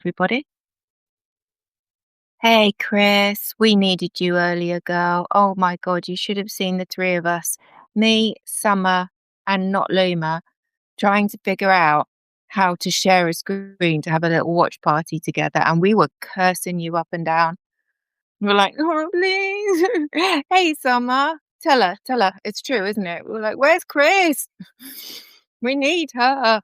Everybody. Hey, Chris, we needed you earlier, girl. Oh my God, you should have seen the three of us, me, Summer, and not Luma, trying to figure out how to share a screen to have a little watch party together. And we were cursing you up and down. We were like, oh, please. Hey, Summer, tell her. It's true, isn't it? We were like, where's Chris? We need her.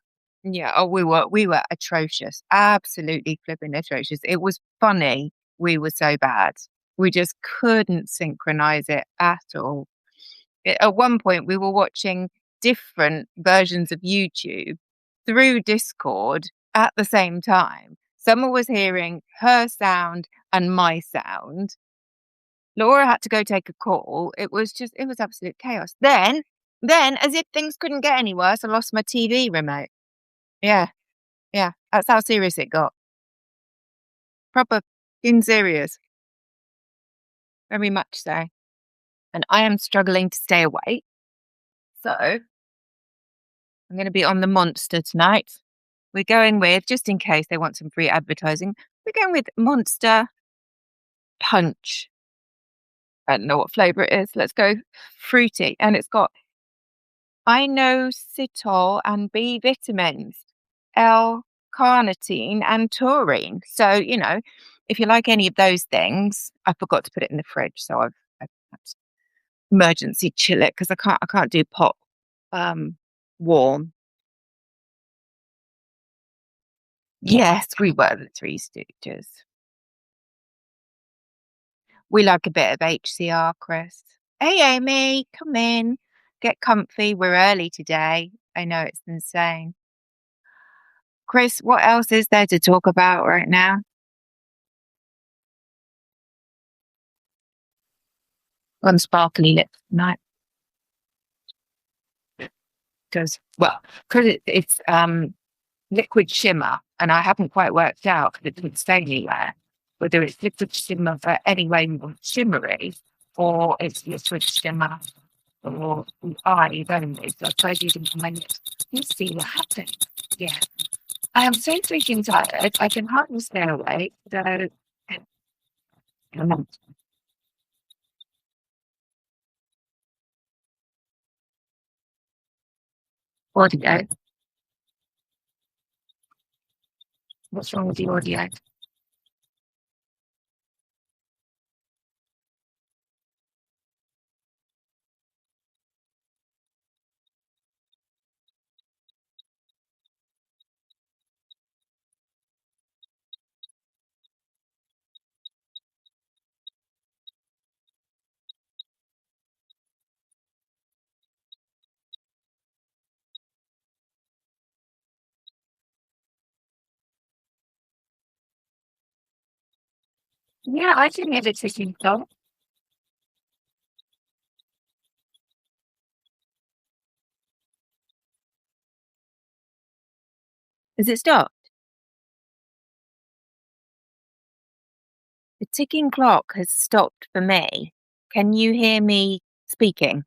Yeah, oh, we were atrocious. Absolutely flipping atrocious. It was funny. We were so bad. We just couldn't synchronize it at all. At one point, we were watching different versions of YouTube through Discord at the same time. Someone was hearing her sound and my sound. Laura had to go take a call. It was absolute chaos. Then, as if things couldn't get any worse, I lost my TV remote. Yeah, yeah, that's how serious it got. Proper in serious. Very much so. And I am struggling to stay awake. So I'm going to be on the Monster tonight. We're going with, just in case they want some free advertising, we're going with Monster Punch. I don't know what flavour it is. Let's go fruity. And it's got inositol and B vitamins, L-carnitine and taurine. So, if you like any of those things, I forgot to put it in the fridge. So I've had to emergency chill it because I can't do pop warm. Yes, we were the Three Stooges. We like a bit of HCR, Chris. Hey, Amy, come in. Get comfy. We're early today. I know it's insane. Chris, what else is there to talk about right now? On sparkly lips tonight. Because it's liquid shimmer, and I haven't quite worked out because it didn't say anywhere whether it's liquid shimmer for anyway shimmery or it's liquid shimmer for the eyes only. So I tried using my lips. Let's see what happens. Yeah. I am so freaking tired. I can hardly stay awake. So audio. What's wrong with the audio? Yeah, I can hear the ticking clock. Has it stopped? The ticking clock has stopped for me. Can you hear me speaking?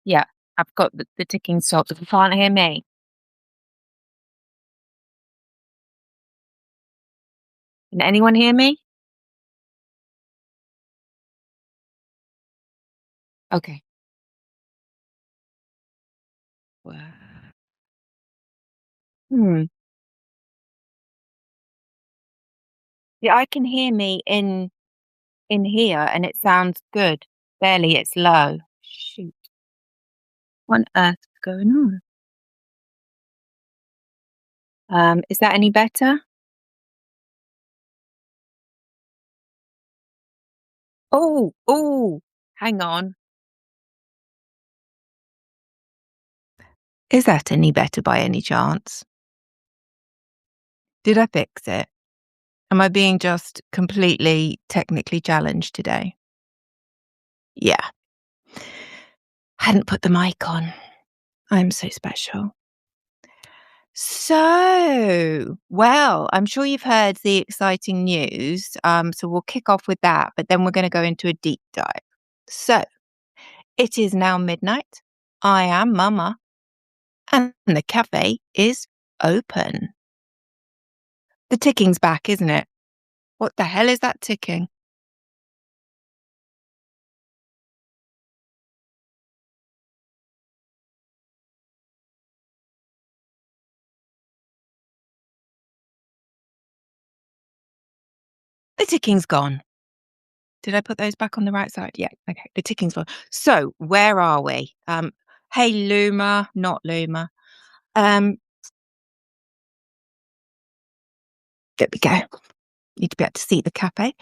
Yeah, I've got the ticking stop. You can't hear me. Can anyone hear me? Okay. Hmm. Yeah, I can hear me in here, and it sounds good. Barely, it's low. Shoot. What on earth is going on? Is that any better? Oh, hang on. Is that any better by any chance? Did I fix it? Am I being just completely technically challenged today? Yeah. Hadn't put the mic on. I'm so special. So, well, I'm sure you've heard the exciting news. So we'll kick off with that, but then we're going to go into a deep dive. So, it is now midnight. I am Mama. And the cafe is open. The ticking's back, isn't it? What the hell is that ticking? The ticking's gone. Did I put those back on the right side? Yeah, okay. The ticking's gone. So where are we? Hey, Luma, not Luma. Um, there we go. Need to be able to see the cafe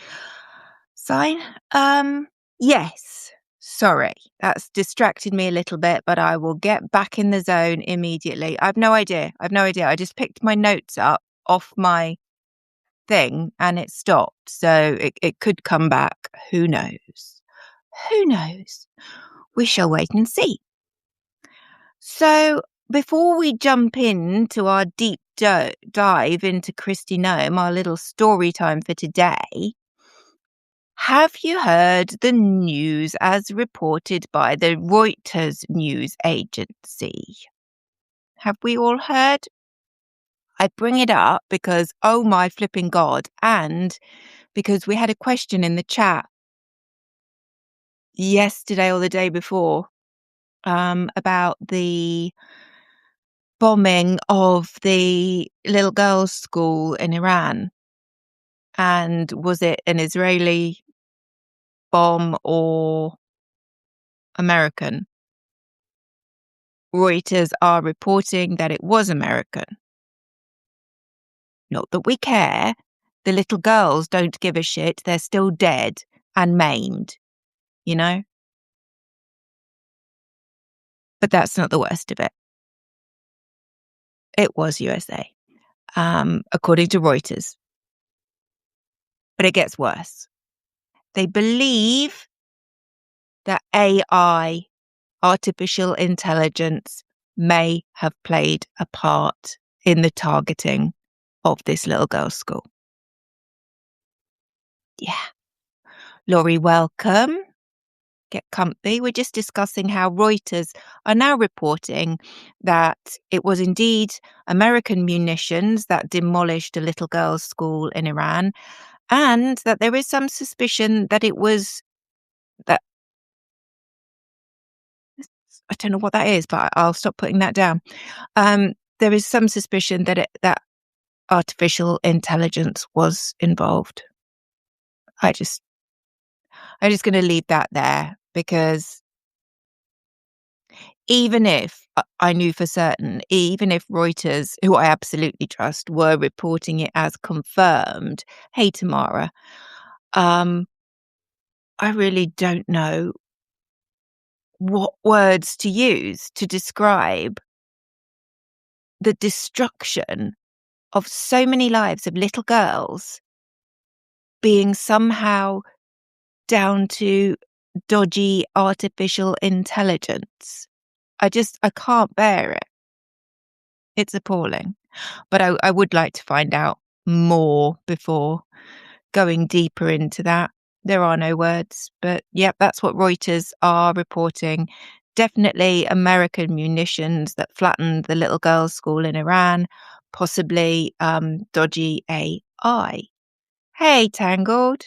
sign. Yes. Sorry, that's distracted me a little bit, but I will get back in the zone immediately. I've no idea. I just picked my notes up off my thing and it stopped. So it could come back. Who knows? Who knows? We shall wait and see. So before we jump into our deep dive into Christy Nome, our little story time for today, have you heard the news as reported by the Reuters news agency? Have we all heard? I bring it up because, oh my flipping God, and because we had a question in the chat yesterday or the day before about the bombing of the little girls' school in Iran. And was it an Israeli bomb or American? Reuters are reporting that it was American. Not that we care. The little girls don't give a shit. They're still dead and maimed, you know? But that's not the worst of it. It was USA, according to Reuters. But it gets worse. They believe that AI, artificial intelligence, may have played a part in the targeting of this little girl's school. Yeah. Laurie, welcome. Get comfy. We're just discussing how Reuters are now reporting that it was indeed American munitions that demolished a little girl's school in Iran, and that there is some suspicion that it was that. I don't know what that is, but I'll stop putting that down. There is some suspicion that artificial intelligence was involved. I'm just going to leave that there because even if I knew for certain, even if Reuters, who I absolutely trust, were reporting it as confirmed, hey, Tamara, I really don't know what words to use to describe the destruction of so many lives of little girls being somehow down to dodgy artificial intelligence. I can't bear it. It's appalling. But I would like to find out more before going deeper into that. There are no words, but yep, that's what Reuters are reporting. Definitely American munitions that flattened the little girls' school in Iran, possibly dodgy AI. Hey, Tangled,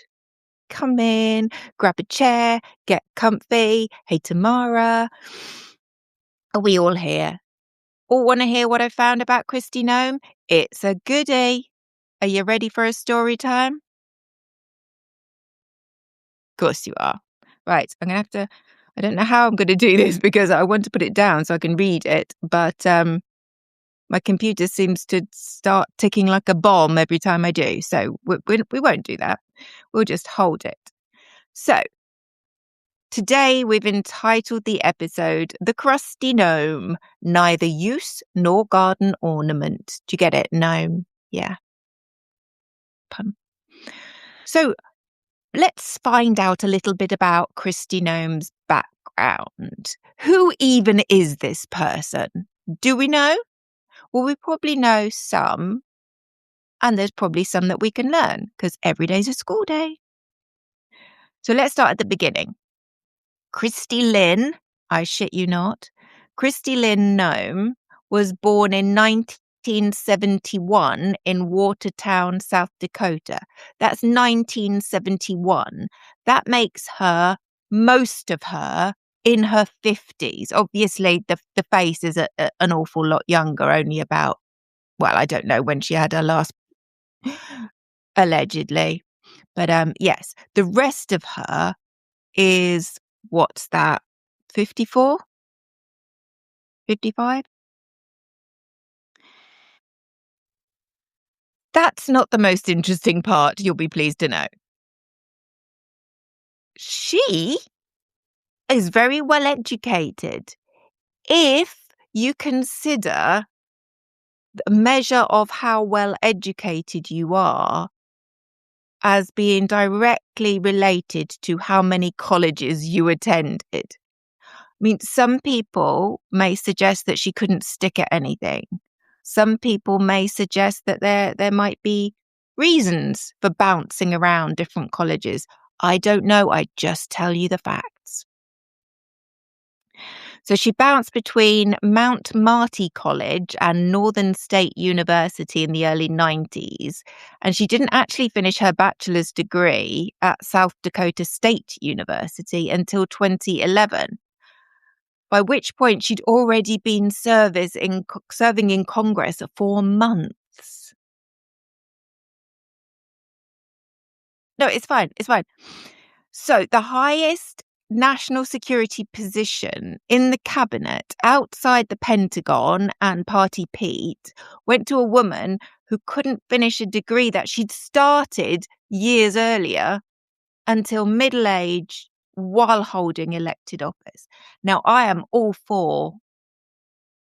come in, grab a chair, get comfy. Hey, Tamara, are we all here? All want to hear what I found about Christy Nome? It's a goodie. Are you ready for a story time? Of course you are. Right, I'm going to have to, I don't know how I'm going to do this because I want to put it down so I can read it, but my computer seems to start ticking like a bomb every time I do. So we won't do that. We'll just hold it. So today we've entitled the episode The Crusty Gnome, Neither Use Nor Garden Ornament. Do you get it? Gnome. Yeah. Pun. So let's find out a little bit about Christy Gnome's background. Who even is this person? Do we know? Well, we probably know some, and there's probably some that we can learn because every day's a school day. So let's start at the beginning. Christy Lynn, I shit you not, Christy Lynn Gnome was born in 1971 in Watertown, South Dakota. That's 1971. That makes her, most of her, in her 50s. Obviously, the face is an awful lot younger, only about, well, I don't know when she had her last, allegedly. But yes, the rest of her is, what's that, 54? 55? That's not the most interesting part, you'll be pleased to know. She is very well educated. If you consider the measure of how well educated you are as being directly related to how many colleges you attended. I mean, some people may suggest that she couldn't stick at anything. Some people may suggest that there might be reasons for bouncing around different colleges. I don't know. I just tell you the facts. So she bounced between Mount Marty College and Northern State University in the early 90s. And she didn't actually finish her bachelor's degree at South Dakota State University until 2011. By which point she'd already been serving in Congress for 4 months. No, it's fine. It's fine. So the highest national security position in the cabinet outside the Pentagon and Party Pete went to a woman who couldn't finish a degree that she'd started years earlier until middle age while holding elected office. Now, I am all for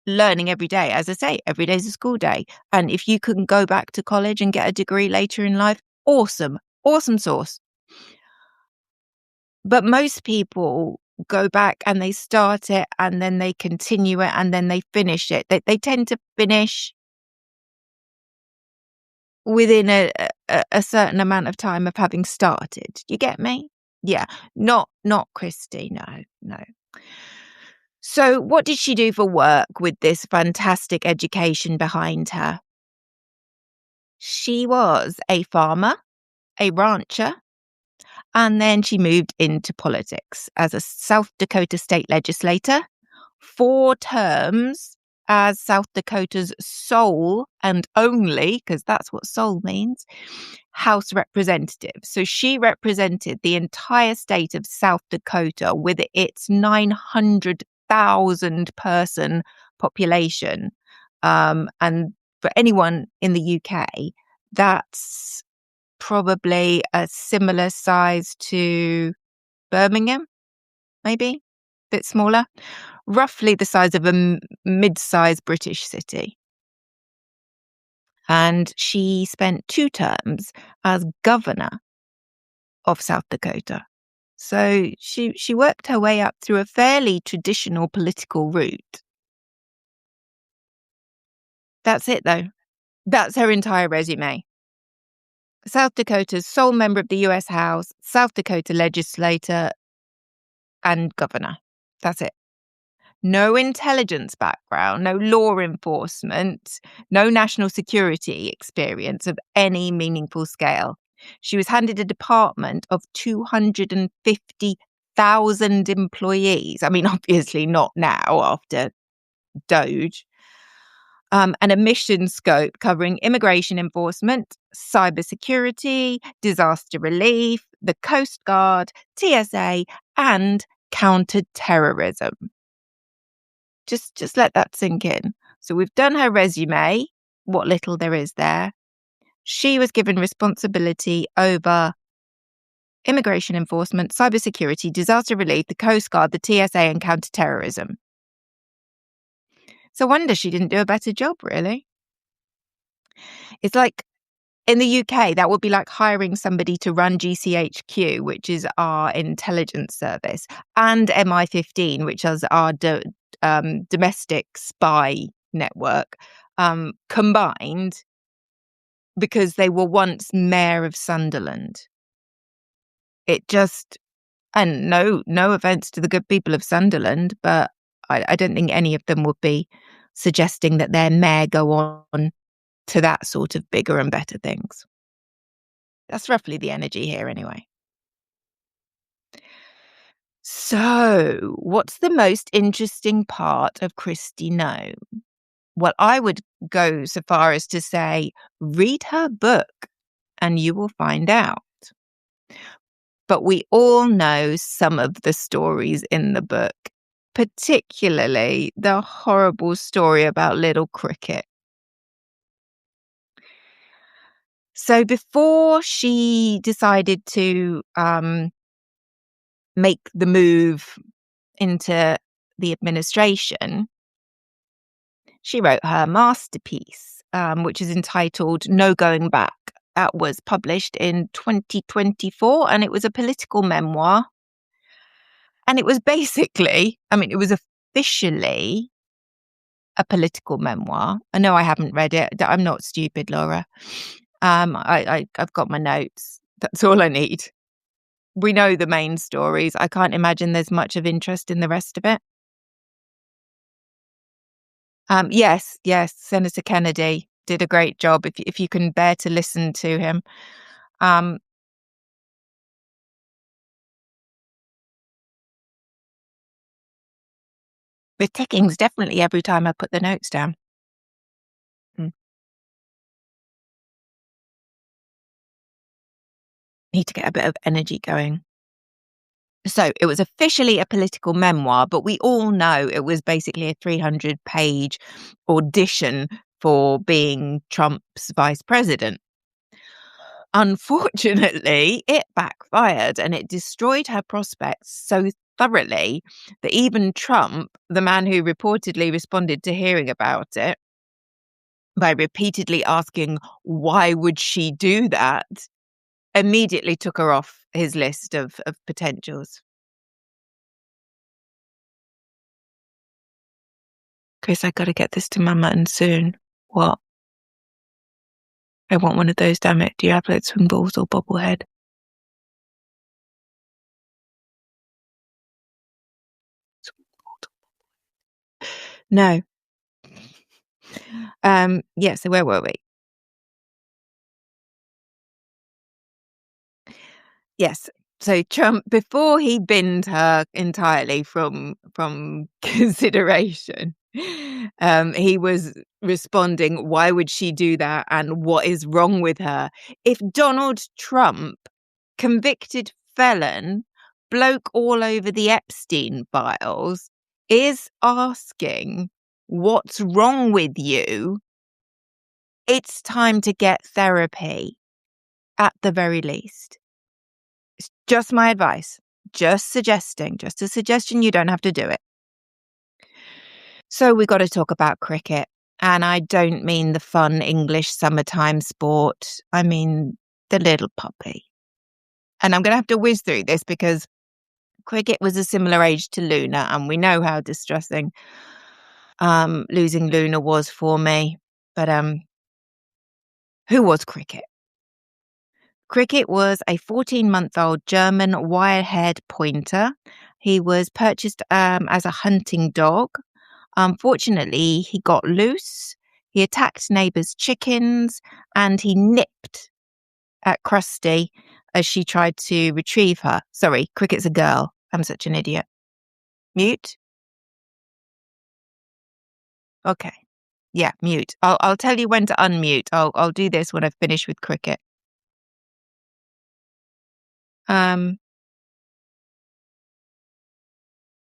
learning every day. As I say, every day is a school day. And if you can go back to college and get a degree later in life, awesome. Awesome sauce. But most people go back and they start it and then they continue it and then they finish it. They tend to finish within a certain amount of time of having started. You get me? Yeah. Not Christy. No. So what did she do for work with this fantastic education behind her? She was a farmer, a rancher, and then she moved into politics as a South Dakota state legislator, 4 terms as South Dakota's sole and only, because that's what sole means, House representative. So she represented the entire state of South Dakota with its 900,000 person population. And for anyone in the UK, that's probably a similar size to Birmingham, maybe a bit smaller, roughly the size of a mid-sized British city. And she spent 2 terms as governor of South Dakota. So she worked her way up through a fairly traditional political route. That's it, though. That's her entire resume. South Dakota's sole member of the US House, South Dakota legislator, and governor. That's it. No intelligence background, no law enforcement, no national security experience of any meaningful scale. She was handed a department of 250,000 employees. I mean, obviously not now after Doge. And a mission scope covering immigration enforcement, cybersecurity, disaster relief, the Coast Guard, TSA, and counter-terrorism. Just let that sink in. So we've done her resume, what little there is there. She was given responsibility over immigration enforcement, cybersecurity, disaster relief, the Coast Guard, the TSA, and counter-terrorism. So I wonder she didn't do a better job, really. It's like, in the UK, that would be like hiring somebody to run GCHQ, which is our intelligence service, and MI15, which is our domestic spy network, combined, because they were once mayor of Sunderland. It just, and no offense to the good people of Sunderland, but I don't think any of them would be suggesting that their may go on to that sort of bigger and better things. That's roughly the energy here anyway. So, what's the most interesting part of Christy Gnome? Well, I would go so far as to say, read her book and you will find out. But we all know some of the stories in the book, particularly the horrible story about little Cricket. So before she decided to make the move into the administration, she wrote her masterpiece, which is entitled No Going Back. That was published in 2024, and it was a political memoir. And it was basically, it was officially a political memoir. I know I haven't read it. I'm not stupid, Laura. I've got my notes. That's all I need. We know the main stories. I can't imagine there's much of interest in the rest of it. Yes, Senator Kennedy did a great job. If you can bear to listen to him, the ticking's definitely every time I put the notes down. Need to get a bit of energy going. So it was officially a political memoir, but we all know it was basically a 300-page audition for being Trump's vice president. Unfortunately, it backfired and it destroyed her prospects so thoroughly that even Trump, the man who reportedly responded to hearing about it by repeatedly asking, why would she do that, immediately took her off his list of potentials. Chris, I gotta get this to Mama and soon. What? I want one of those, damn it. Do you have like swing balls or bobblehead? No. Yeah, so where were we? Yes. So Trump, before he binned her entirely from consideration, he was responding, why would she do that? And what is wrong with her? If Donald Trump, convicted felon, bloke all over the Epstein files, is asking, what's wrong with you? It's time to get therapy, at the very least. It's just my advice. Just a suggestion. You don't have to do it. So we got to talk about cricket. And I don't mean the fun English summertime sport. I mean the little puppy. And I'm going to have to whiz through this because cricket was a similar age to Luna. And we know how distressing losing Luna was for me. But who was Cricket? Cricket was a 14-month-old German wire-haired pointer. He was purchased as a hunting dog. Unfortunately, he got loose. He attacked neighbours' chickens and he nipped at Krusty as she tried to retrieve her. Sorry, Cricket's a girl. I'm such an idiot. Mute? Okay. Yeah, mute. I'll tell you when to unmute. I'll do this when I've finished with Cricket.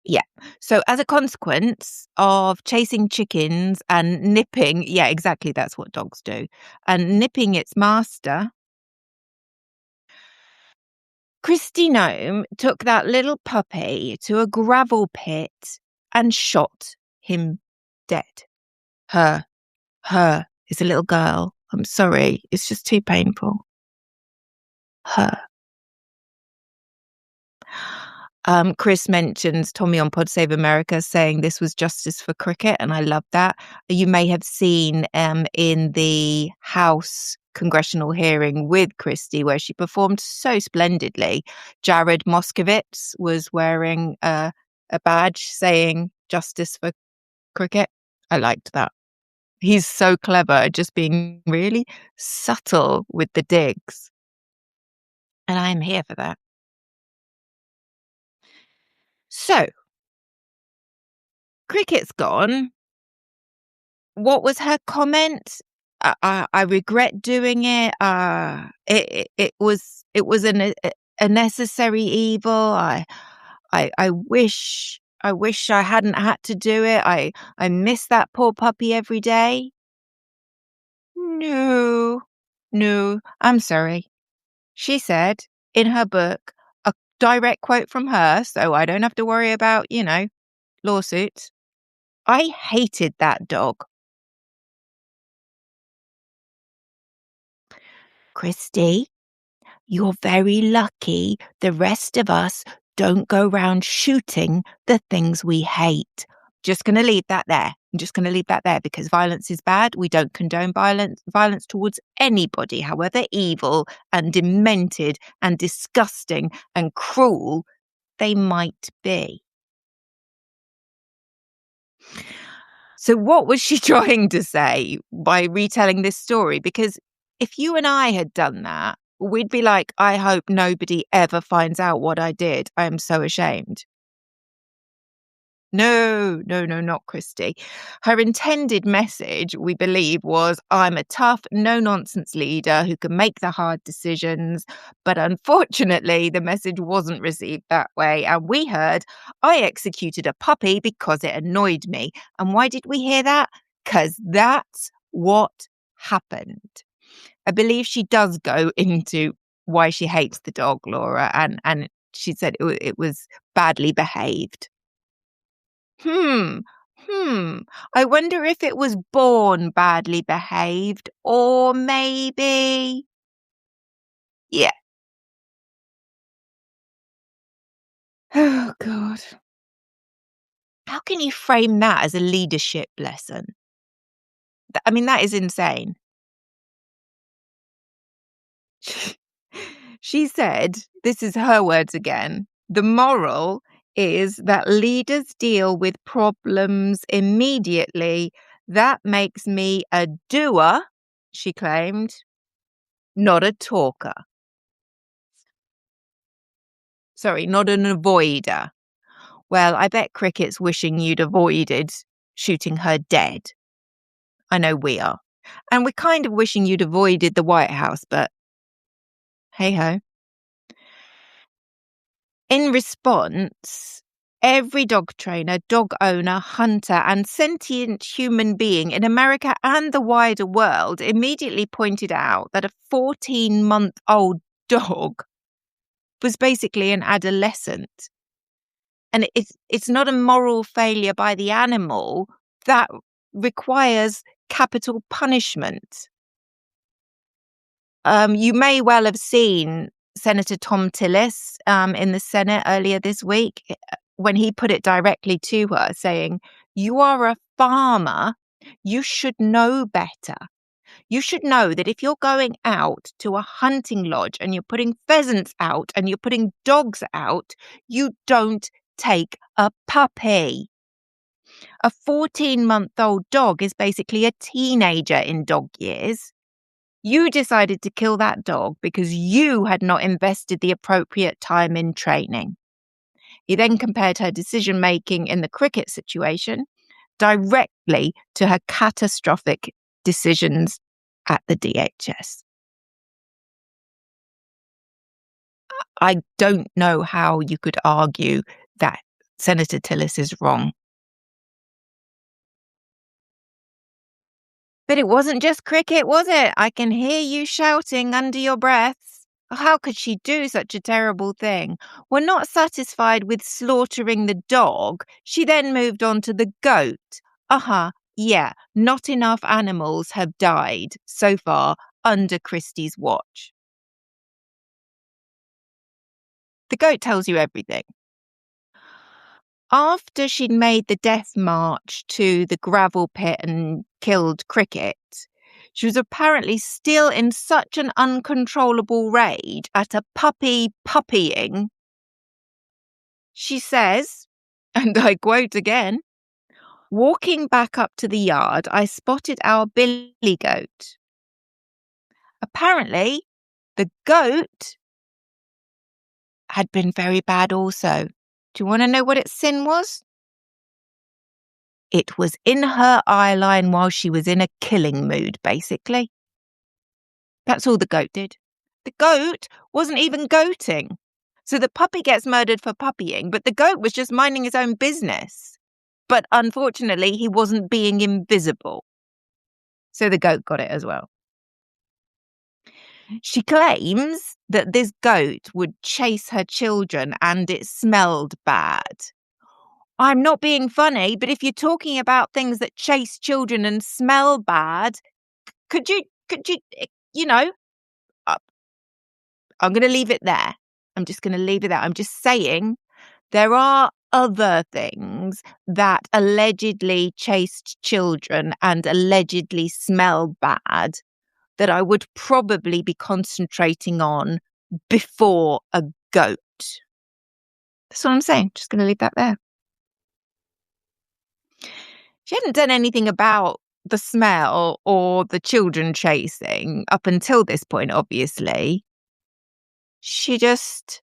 Yeah. So as a consequence of chasing chickens and nipping, yeah, exactly, that's what dogs do, and nipping its master, Christy Gnome took that little puppy to a gravel pit and shot him dead. Her. It's a little girl. I'm sorry. It's just too painful. Her. Chris mentions Tommy on Pod Save America saying this was justice for cricket, and I love that. You may have seen in the House congressional hearing with Christie where she performed so splendidly. Jared Moskowitz was wearing a badge saying justice for cricket. I liked that. He's so clever at just being really subtle with the digs, and I'm here for that. So, Cricket's gone. What was her comment? I regret doing it. It was a necessary evil. I wish I hadn't had to do it. I miss that poor puppy every day. No, no, I'm sorry. She said in her book, a direct quote from her, so I don't have to worry about, lawsuits. I hated that dog. Christy, you're very lucky the rest of us don't go round shooting the things we hate. Just going to leave that there. I'm just going to leave that there because violence is bad. We don't condone violence towards anybody, however evil and demented and disgusting and cruel they might be. So what was she trying to say by retelling this story? Because if you and I had done that, we'd be like, I hope nobody ever finds out what I did. I am so ashamed. No, no, no, not Christy. Her intended message, we believe, was I'm a tough, no-nonsense leader who can make the hard decisions. But unfortunately, the message wasn't received that way. And we heard, I executed a puppy because it annoyed me. And why did we hear that? Because that's what happened. I believe she does go into why she hates the dog, Laura, and she said it was badly behaved. Hmm. Hmm. I wonder if it was born badly behaved or maybe. Yeah. Oh, God. How can you frame that as a leadership lesson? I mean, that is insane. She said, this is her words again, the moral is that leaders deal with problems immediately. That makes me a doer, she claimed, not a talker. Sorry, not an avoider. Well, I bet Cricket's wishing you'd avoided shooting her dead. I know we are. And we're kind of wishing you'd avoided the White House, but hey ho. In response, every dog trainer, dog owner, hunter, and sentient human being in America and the wider world immediately pointed out that a 14-month-old dog was basically an adolescent. And it's not a moral failure by the animal that requires capital punishment. You may well have seen Senator Tom Tillis in the Senate earlier this week when he put it directly to her, saying, you are a farmer, you should know better. You should know that if you're going out to a hunting lodge and you're putting pheasants out and you're putting dogs out, you don't take a puppy. A 14-month-old dog is basically a teenager in dog years. You decided to kill that dog because you had not invested the appropriate time in training. He then compared her decision-making in the Cricket situation directly to her catastrophic decisions at the DHS. I don't know how you could argue that Senator Tillis is wrong. But it wasn't just Cricket, was it? I can hear you shouting under your breaths. How could she do such a terrible thing? We're not satisfied with slaughtering the dog. She then moved on to the goat. Yeah, not enough animals have died so far under Christie's watch. The goat tells you everything. After she'd made the death march to the gravel pit and killed Cricket, she was apparently still in such an uncontrollable rage at a puppy puppying. She says, and I quote again, Walking back up to the yard, I spotted our billy goat. Apparently, the goat had been very bad also. Do you want to know what its sin was? It was in her eye line while she was in a killing mood, basically. That's all the goat did. The goat wasn't even goating. So the puppy gets murdered for puppying, but the goat was just minding his own business. But unfortunately, he wasn't being invisible. So the goat got it as well. She claims that this goat would chase her children and it smelled bad. I'm not being funny, but if you're talking about things that chase children and smell bad, could you, I'm going to leave it there. I'm just going to leave it there. I'm just saying there are other things that allegedly chased children and allegedly smell bad that I would probably be concentrating on before a goat. That's what I'm saying. Just going to leave that there. She hadn't done anything about the smell or the children chasing up until this point, obviously. She just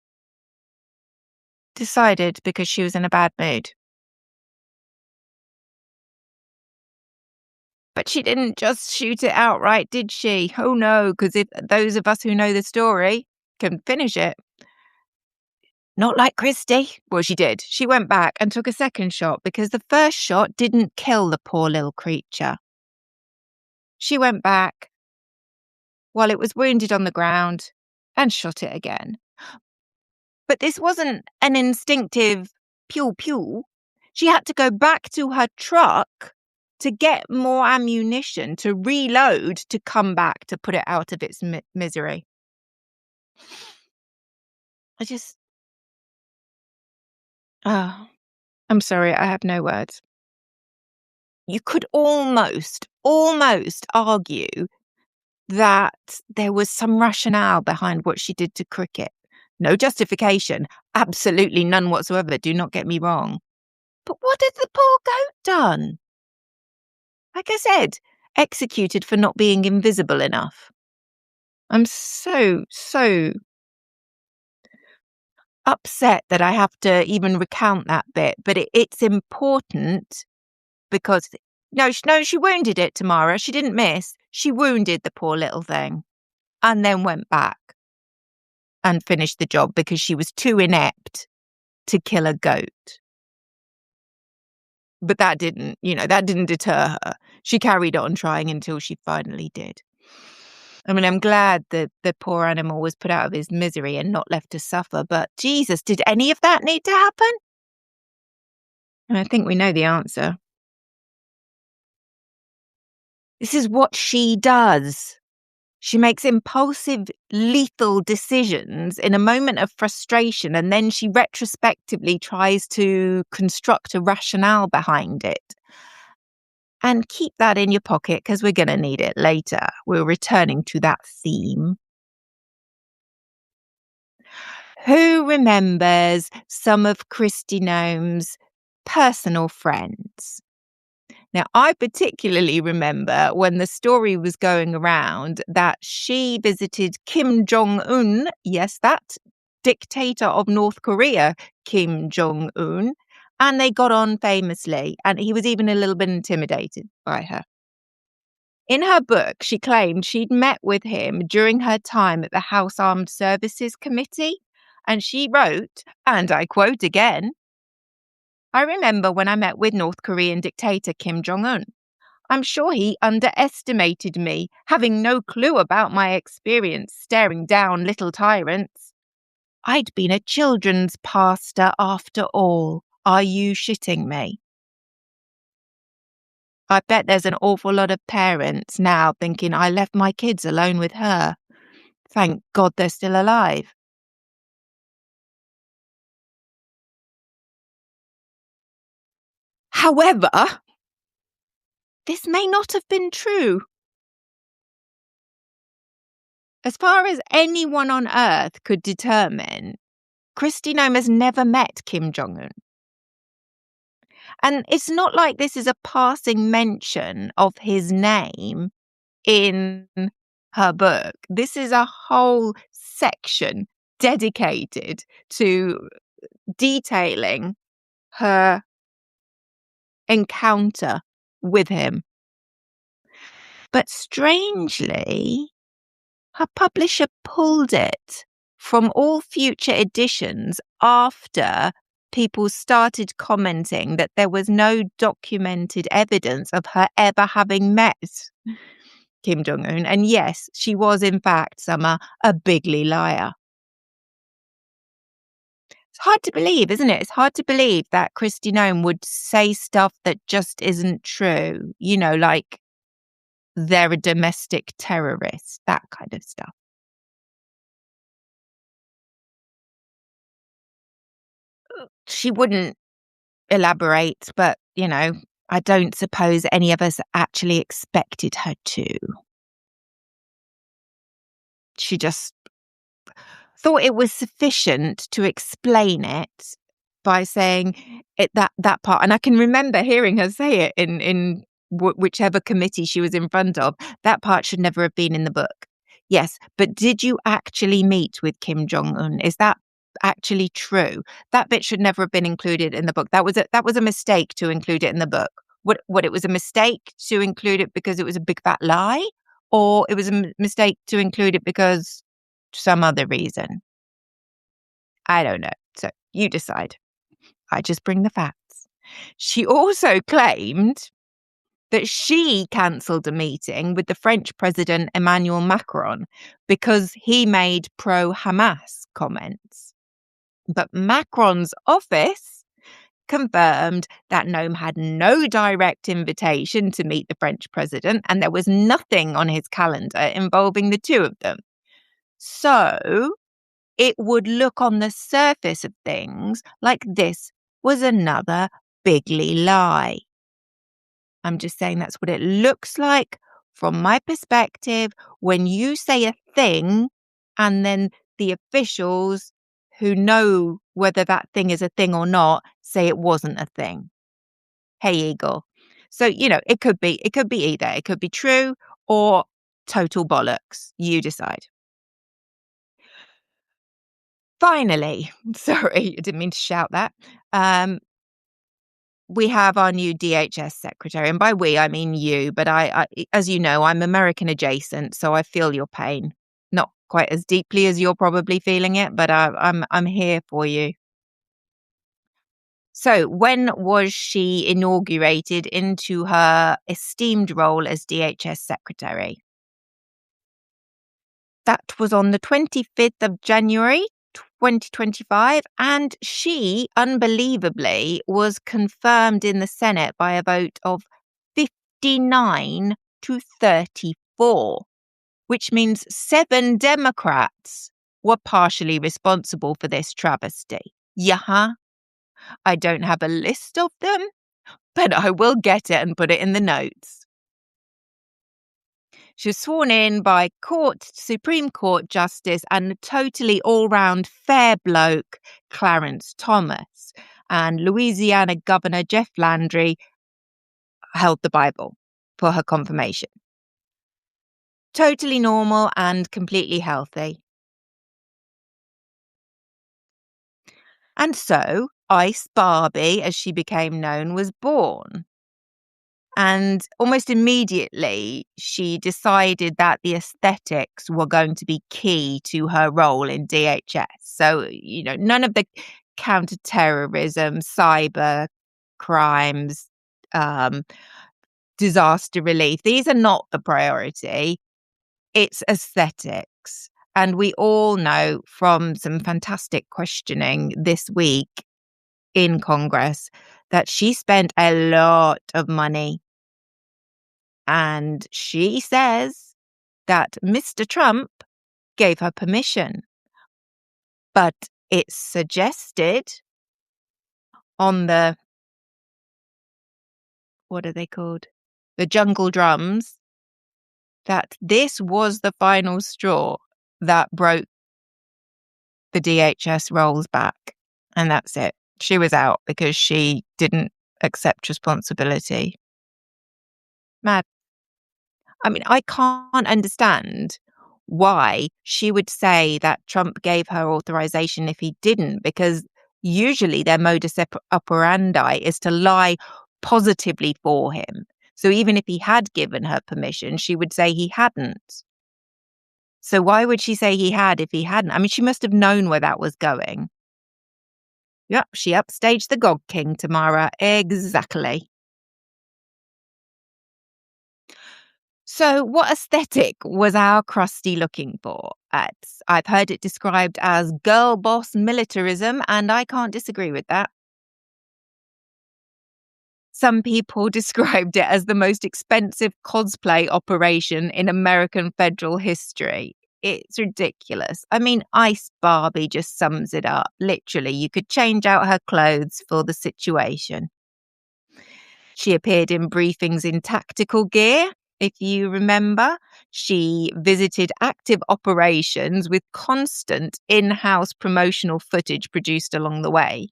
decided because she was in a bad mood. But she didn't just shoot it outright, did she? Oh no, because if those of us who know the story can finish it. Not like Christy. Well, she did. She went back and took a second shot because the first shot didn't kill the poor little creature. She went back while it was wounded on the ground and shot it again. But this wasn't an instinctive pew pew. She had to go back to her truck to get more ammunition, to reload, to come back to put it out of its misery. I'm sorry, I have no words. You could almost argue that there was some rationale behind what she did to Cricket. No justification, absolutely none whatsoever, do not get me wrong. But what had the poor goat done? Like I said, executed for not being invisible enough. I'm so upset that I have to even recount that bit, but it's important because no, she wounded it, Tamara. She didn't miss. She wounded the poor little thing and then went back and finished the job because she was too inept to kill a goat. But that didn't deter her. She carried on trying until she finally did. I mean, I'm glad that the poor animal was put out of his misery and not left to suffer, but Jesus, did any of that need to happen? And I think we know the answer. This is what she does. She makes impulsive, lethal decisions in a moment of frustration, and then she retrospectively tries to construct a rationale behind it. And keep that in your pocket because we're going to need it later. We're returning to that theme. Who remembers some of Christy Gnome's personal friends? Now, I particularly remember when the story was going around that she visited Kim Jong-un, yes, that dictator of North Korea, Kim Jong-un, and they got on famously, and he was even a little bit intimidated by her. In her book, she claimed she'd met with him during her time at the House Armed Services Committee, and she wrote, and I quote again, "I remember when I met with North Korean dictator Kim Jong-un. I'm sure he underestimated me, having no clue about my experience staring down little tyrants. I'd been a children's pastor after all. Are you shitting me?" I bet there's an awful lot of parents now thinking I left my kids alone with her. Thank God they're still alive. However, this may not have been true. As far as anyone on Earth could determine, Christy Gnome has never met Kim Jong-un. And it's not like this is a passing mention of his name in her book. This is a whole section dedicated to detailing her encounter with him. But strangely, her publisher pulled it from all future editions after people started commenting that there was no documented evidence of her ever having met Kim Jong-un. And yes, she was in fact, Summer, a bigly liar. It's hard to believe, isn't it? It's hard to believe that Kristi Noem would say stuff that just isn't true. You know, like they're a domestic terrorist, that kind of stuff. She wouldn't elaborate, but, you know, I don't suppose any of us actually expected her to. She just thought it was sufficient to explain it by saying it that part. And I can remember hearing her say it in whichever committee she was in front of. That part should never have been in the book. Yes, but did you actually meet with Kim Jong-un? Is that actually true? That bit should never have been included in the book. That was a mistake to include it in the book. What it was a mistake to include it because it was a big fat lie, or it was a mistake to include it because some other reason. I don't know. So you decide. I just bring the facts. She also claimed that she cancelled a meeting with the French President Emmanuel Macron because he made pro-Hamas comments. But Macron's office confirmed that Noem had no direct invitation to meet the French president, and there was nothing on his calendar involving the two of them. So it would look on the surface of things like this was another bigly lie. I'm just saying that's what it looks like from my perspective when you say a thing and then the officials who know whether that thing is a thing or not say it wasn't a thing. Hey, Eagle. So, you know, it could be either. It could be true or total bollocks. You decide. Finally, sorry, I didn't mean to shout that. We have our new DHS secretary, and by we, I mean you, but I, as you know, I'm American adjacent, so I feel your pain. Not quite as deeply as you're probably feeling it, but I'm here for you. So when was she inaugurated into her esteemed role as DHS secretary? That was on the 25th of January, 2025, and she, unbelievably, was confirmed in the Senate by a vote of 59 to 34, which means 7 Democrats were partially responsible for this travesty. Yeah, I don't have a list of them, but I will get it and put it in the notes. She was sworn in by Supreme Court Justice and totally all-round fair bloke Clarence Thomas, and Louisiana Governor Jeff Landry held the Bible for her confirmation. Totally normal and completely healthy. And so Ice Barbie, as she became known, was born. And almost immediately, she decided that the aesthetics were going to be key to her role in DHS. So, you know, none of the counterterrorism, cyber crimes, disaster relief, these are not the priority. It's aesthetics. And we all know from some fantastic questioning this week in Congress that she spent a lot of money. And she says that Mr. Trump gave her permission. But it's suggested on the, what are they called? The jungle drums, that this was the final straw that broke the DHS rolls back. And that's it. She was out because she didn't accept responsibility. Mad. I mean, I can't understand why she would say that Trump gave her authorization if he didn't, because usually their modus operandi is to lie positively for him. So even if he had given her permission, she would say he hadn't. So why would she say he had if he hadn't? I mean, she must have known where that was going. Yep, she upstaged the God King, Tamara. Exactly. So, what aesthetic was our Krusty looking for? I've heard it described as girl boss militarism, and I can't disagree with that. Some people described it as the most expensive cosplay operation in American federal history. It's ridiculous. I mean, Ice Barbie just sums it up. Literally, you could change out her clothes for the situation. She appeared in briefings in tactical gear, if you remember. She visited active operations with constant in-house promotional footage produced along the way.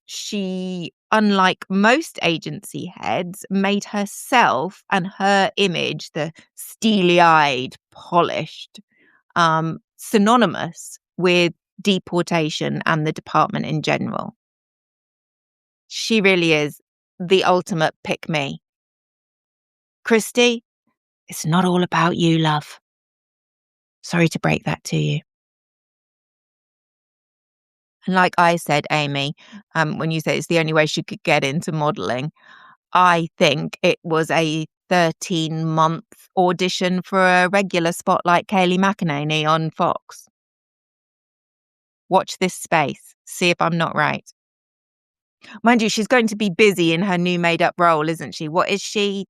She, unlike most agency heads, made herself and her image, the steely-eyed, polished, synonymous with deportation and the department in general. She really is the ultimate pick me. Christy, it's not all about you, love. Sorry to break that to you. And like I said, Amy, when you say it's the only way she could get into modelling, I think it was a 13-month audition for a regular spot like Kayleigh McEnany on Fox. Watch this space. See if I'm not right. Mind you, she's going to be busy in her new made-up role, isn't she? What is she?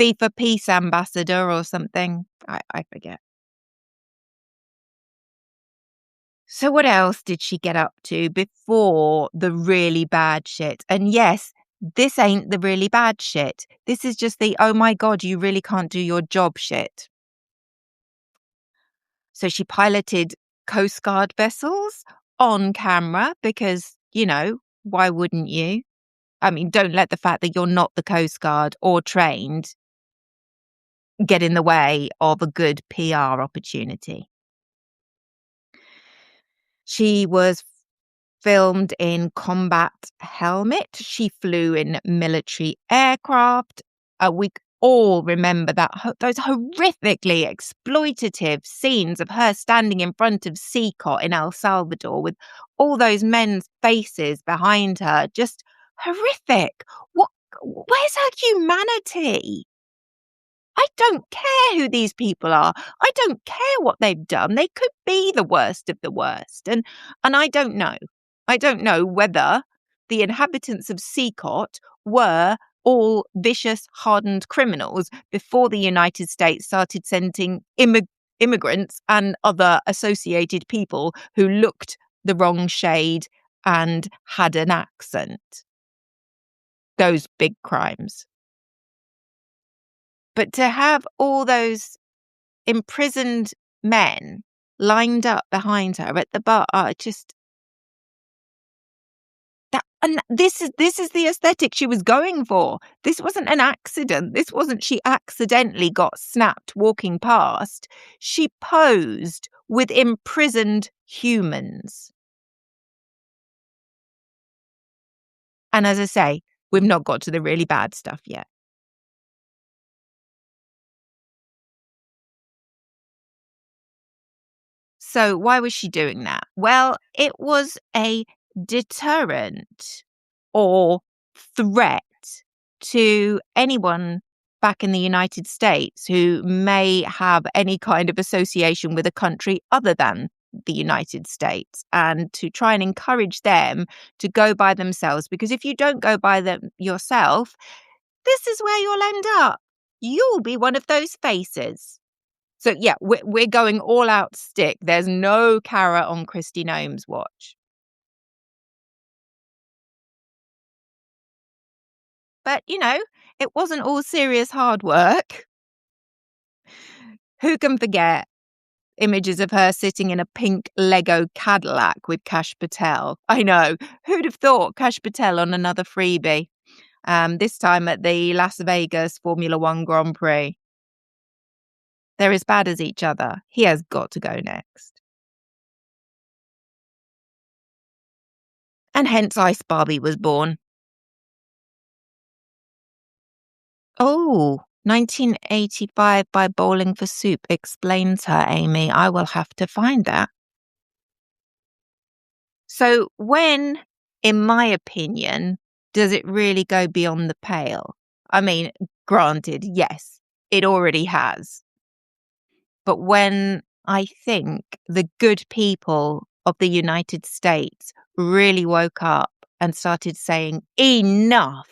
FIFA Peace Ambassador or something? I forget. So what else did she get up to before the really bad shit? And yes, this ain't the really bad shit. This is just the, oh my God, you really can't do your job shit. So she piloted Coast Guard vessels on camera because, why wouldn't you? I mean, don't let the fact that you're not the Coast Guard or trained get in the way of a good PR opportunity. She was filmed in combat helmet. She flew in military aircraft. We all remember those horrifically exploitative scenes of her standing in front of CCOT in El Salvador with all those men's faces behind her. Just horrific. Where's her humanity? I don't care who these people are. I don't care what they've done. They could be the worst of the worst. And I don't know. I don't know whether the inhabitants of CCOT were all vicious, hardened criminals before the United States started sending immigrants and other associated people who looked the wrong shade and had an accent. Those big crimes. But to have all those imprisoned men lined up behind her at the bar, just that, and this is the aesthetic she was going for. This wasn't an accident. This wasn't she accidentally got snapped walking past. She posed with imprisoned humans. And as I say, we've not got to the really bad stuff yet. So why was she doing that? Well, it was a deterrent or threat to anyone back in the United States who may have any kind of association with a country other than the United States, and to try and encourage them to go by themselves. Because if you don't go by them yourself, this is where you'll end up. You'll be one of those faces. So yeah, we're going all out stick. There's no Cara on Kristi Noem's watch. But, it wasn't all serious hard work. Who can forget images of her sitting in a pink Lego Cadillac with Kash Patel. I know. Who'd have thought Kash Patel on another freebie? This time at the Las Vegas Formula One Grand Prix. They're as bad as each other. He has got to go next. And hence Ice Barbie was born. Oh, 1985 by Bowling for Soup explains her, Amy. I will have to find that. So when, in my opinion, does it really go beyond the pale? I mean, granted, yes, it already has. But when I think the good people of the United States really woke up and started saying enough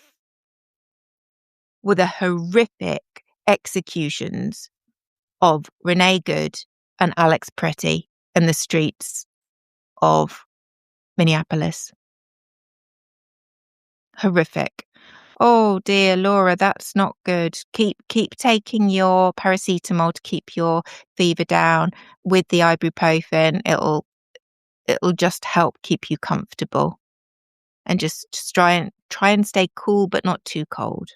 with the horrific executions of Renee Good and Alex Pretty in the streets of Minneapolis. Horrific. Oh dear, Laura, that's not good. Keep taking your paracetamol to keep your fever down with the ibuprofen. It'll just help keep you comfortable. And just try and stay cool but not too cold.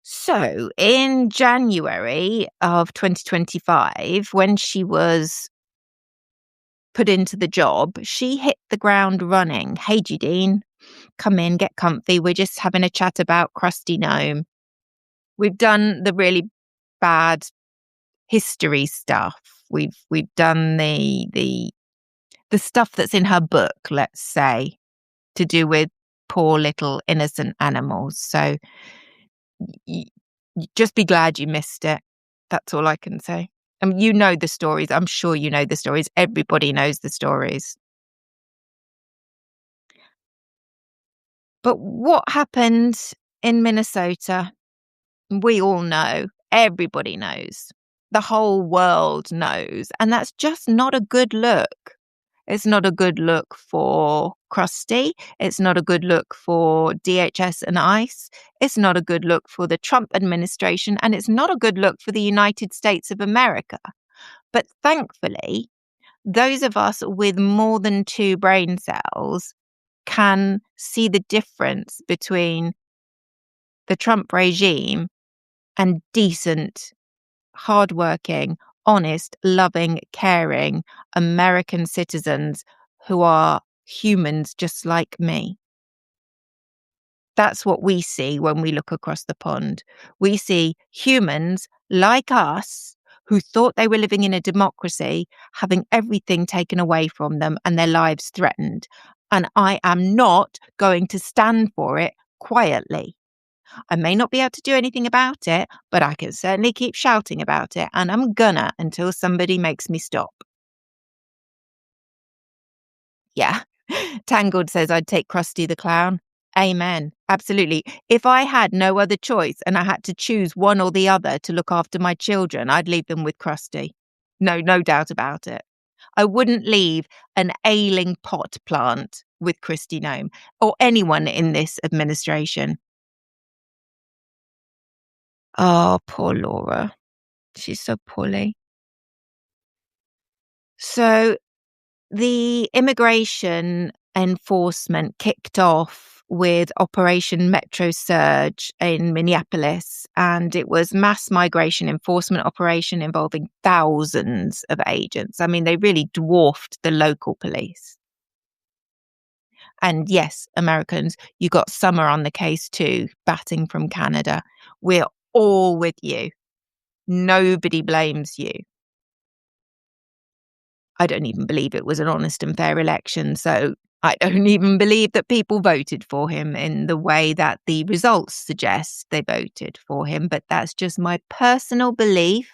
So, in January of 2025, when she was put into the job, she hit the ground running. Hey, Judine, come in, get comfy. We're just having a chat about Krusty Gnome. We've done the really bad history stuff. We've done the stuff that's in her book, let's say, to do with poor little innocent animals. So just be glad you missed it. That's all I can say. You know the stories. I'm sure you know the stories. Everybody knows the stories. But what happened in Minnesota, we all know. Everybody knows. The whole world knows. And that's just not a good look. It's not a good look for Krusty. It's not a good look for DHS and ICE. It's not a good look for the Trump administration. And it's not a good look for the United States of America. But thankfully, those of us with more than 2 brain cells can see the difference between the Trump regime and decent, hardworking, honest, loving, caring American citizens who are humans just like me. That's what we see when we look across the pond. We see humans like us who thought they were living in a democracy, having everything taken away from them and their lives threatened. And I am not going to stand for it quietly. I may not be able to do anything about it, but I can certainly keep shouting about it, and I'm gonna until somebody makes me stop. Yeah. Tangled says I'd take Krusty the Clown. Amen. Absolutely. If I had no other choice and I had to choose one or the other to look after my children, I'd leave them with Krusty. No doubt about it. I wouldn't leave an ailing pot plant with Kristi Noem or anyone in this administration. Oh, poor Laura. She's so poorly. So the immigration enforcement kicked off with Operation Metro Surge in Minneapolis, and it was mass migration enforcement operation involving thousands of agents. I mean, they really dwarfed the local police. And yes, Americans, you got Summer on the case too, batting from Canada. We're all with you. Nobody blames you. I don't even believe it was an honest and fair election. So I don't even believe that people voted for him in the way that the results suggest they voted for him. But that's just my personal belief.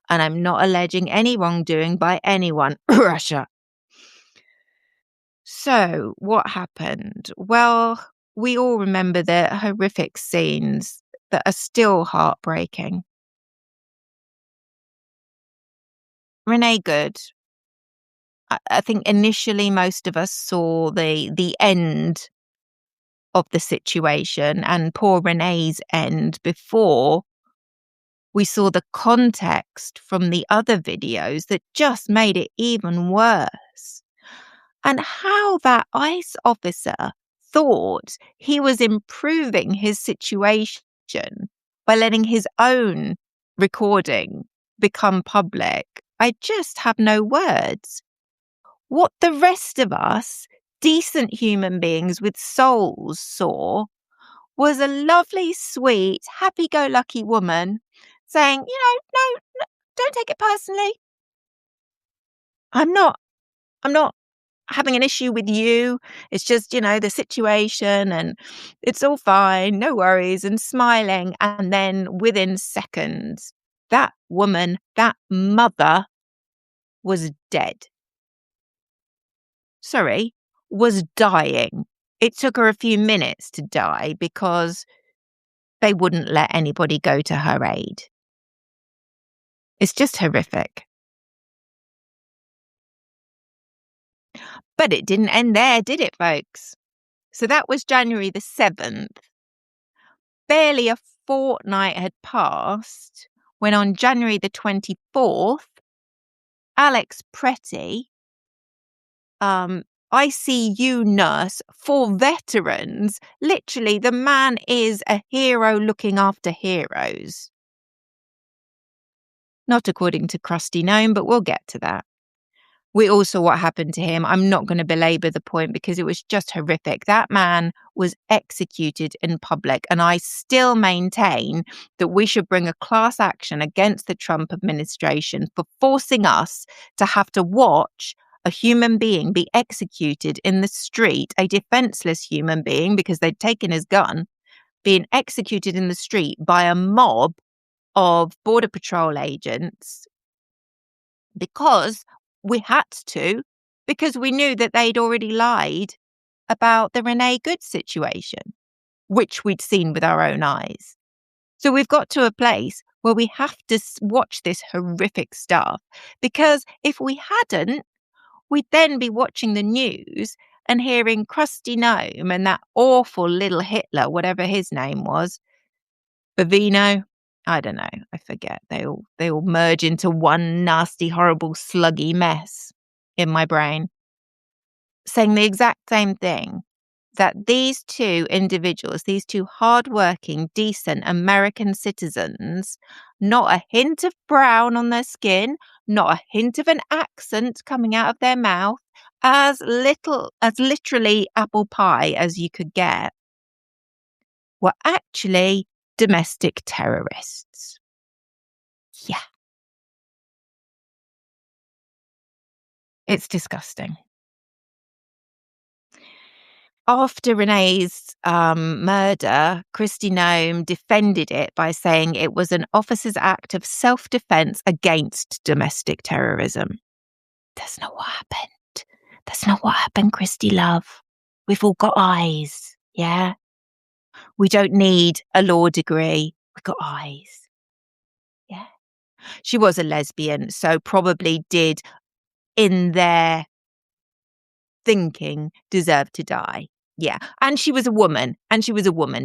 And I'm not alleging any wrongdoing by anyone. Russia. So what happened? Well, we all remember the horrific scenes that are still heartbreaking. Renee Good. I think initially most of us saw the end of the situation and poor Renee's end before We saw the context from the other videos that just made it even worse. And how that ICE officer thought he was improving his situation by letting his own recording become public. I just have no words. What the rest of us, decent human beings with souls, saw was a lovely, sweet, happy-go-lucky woman saying, no, don't take it personally. I'm not having an issue with you. It's just, the situation and it's all fine, no worries, and smiling. And then within seconds, that woman, that mother was dead. Sorry, was dying. It took her a few minutes to die because they wouldn't let anybody go to her aid. It's just horrific. But it didn't end there, did it, folks? So that was January the 7th. Barely a fortnight had passed when on January the 24th, Alex Pretty, ICU nurse for veterans, literally the man is a hero looking after heroes. Not according to Krusty Gnome, but we'll get to that. We all saw what happened to him. I'm not going to belabor the point because it was just horrific. That man was executed in public, and I still maintain that we should bring a class action against the Trump administration for forcing us to have to watch a human being be executed in the street, a defenseless human being because they'd taken his gun, being executed in the street by a mob of Border Patrol agents because we had to, because we knew that they'd already lied about the Renee Good situation, which we'd seen with our own eyes. So we've got to a place where we have to watch this horrific stuff, because if we hadn't, we'd then be watching the news and hearing Krusty Gnome and that awful little Hitler, whatever his name was, Bavino, I don't know, I forget. They all merge into one nasty, horrible, sluggy mess in my brain, saying the exact same thing, that these two individuals, these two hardworking, decent American citizens, not a hint of brown on their skin, not a hint of an accent coming out of their mouth, as literally apple pie as you could get, were actually domestic terrorists. Yeah. It's disgusting. After Renee's murder, Kristi Noem defended it by saying it was an officer's act of self-defense against domestic terrorism. That's not what happened. That's not what happened, Kristi love. We've all got eyes, yeah? We don't need a law degree. We've got eyes. Yeah. She was a lesbian, so probably did, in their thinking, deserve to die. Yeah. And she was a woman.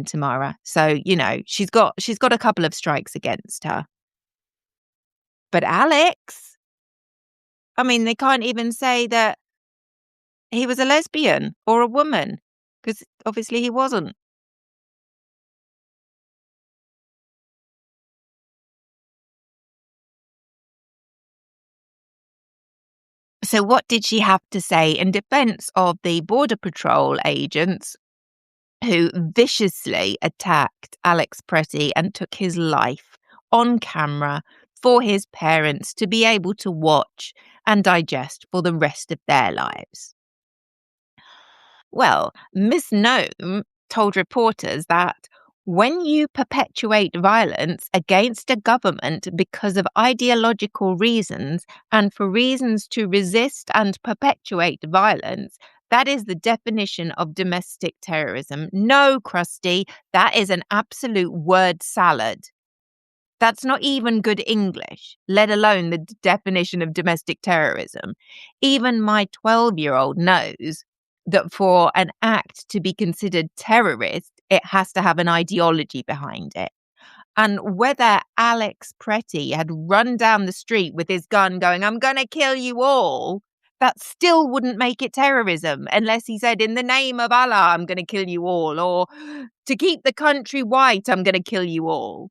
Tamara. So, she's got a couple of strikes against her. But Alex, they can't even say that he was a lesbian or a woman, because obviously he wasn't. So what did she have to say in defense of the Border Patrol agents who viciously attacked Alex Pretty and took his life on camera for his parents to be able to watch and digest for the rest of their lives? Well, Miss Noem told reporters that when you perpetuate violence against a government because of ideological reasons and for reasons to resist and perpetuate violence, that is the definition of domestic terrorism. No, Krusty, that is an absolute word salad. That's not even good English, let alone the definition of domestic terrorism. Even my 12-year-old knows that for an act to be considered terrorist, it has to have an ideology behind it. And whether Alex Pretty had run down the street with his gun going, "I'm going to kill you all," that still wouldn't make it terrorism unless he said, "In the name of Allah, I'm going to kill you all," or "To keep the country white, I'm going to kill you all."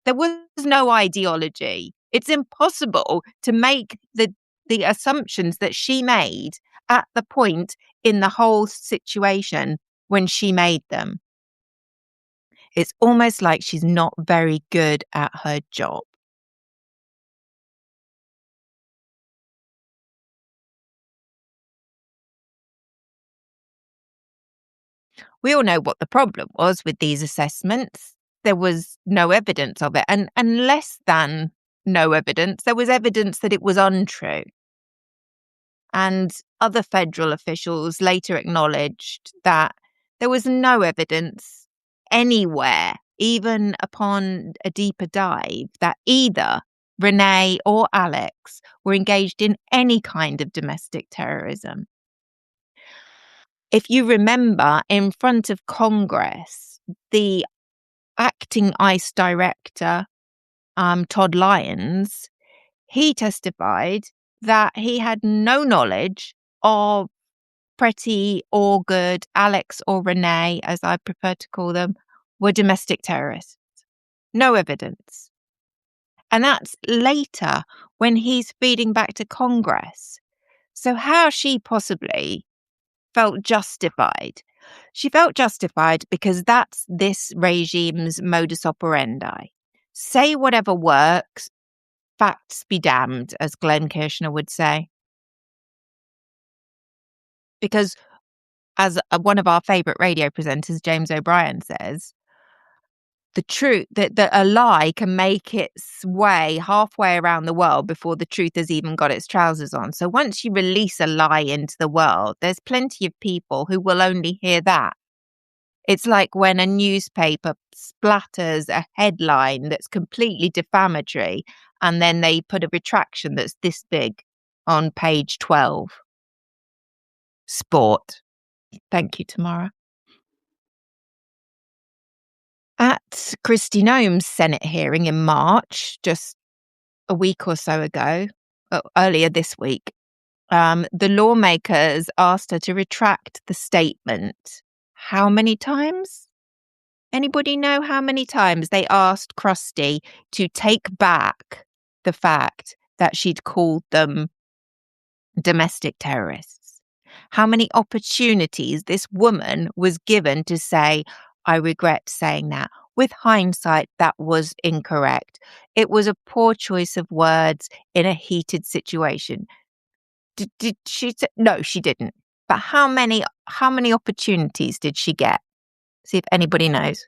There was no ideology. It's impossible to make the assumptions that she made at the point in the whole situation when she made them. It's almost like she's not very good at her job. We all know what the problem was with these assessments. There was no evidence of it, and less than no evidence, there was evidence that it was untrue. And other federal officials later acknowledged that there was no evidence anywhere, even upon a deeper dive, that either Renee or Alex were engaged in any kind of domestic terrorism. If you remember, in front of Congress, the acting ICE director, Todd Lyons, he testified that he had no knowledge of Pretty or Good, Alex or Renee, as I prefer to call them, were domestic terrorists. No evidence. And that's later when he's feeding back to Congress. So how she possibly felt justified? She felt justified because that's this regime's modus operandi. Say whatever works, facts be damned, as Glenn Kirshner would say. Because as one of our favourite radio presenters, James O'Brien, says, the truth, that a lie can make its way halfway around the world before the truth has even got its trousers on. So once you release a lie into the world, there's plenty of people who will only hear that. It's like when a newspaper splatters a headline that's completely defamatory and then they put a retraction that's this big on page 12. Sport. Thank you, Tamara. At Kristi Noem's Senate hearing in March, just a week or so ago, earlier this week, the lawmakers asked her to retract the statement. How many times? Anybody know how many times they asked Krusty to take back the fact that she'd called them domestic terrorists? How many opportunities this woman was given to say, "I regret saying that. With hindsight, that was incorrect. It was a poor choice of words in a heated situation." Did she say? No, she didn't. But how many opportunities did she get? See if anybody knows.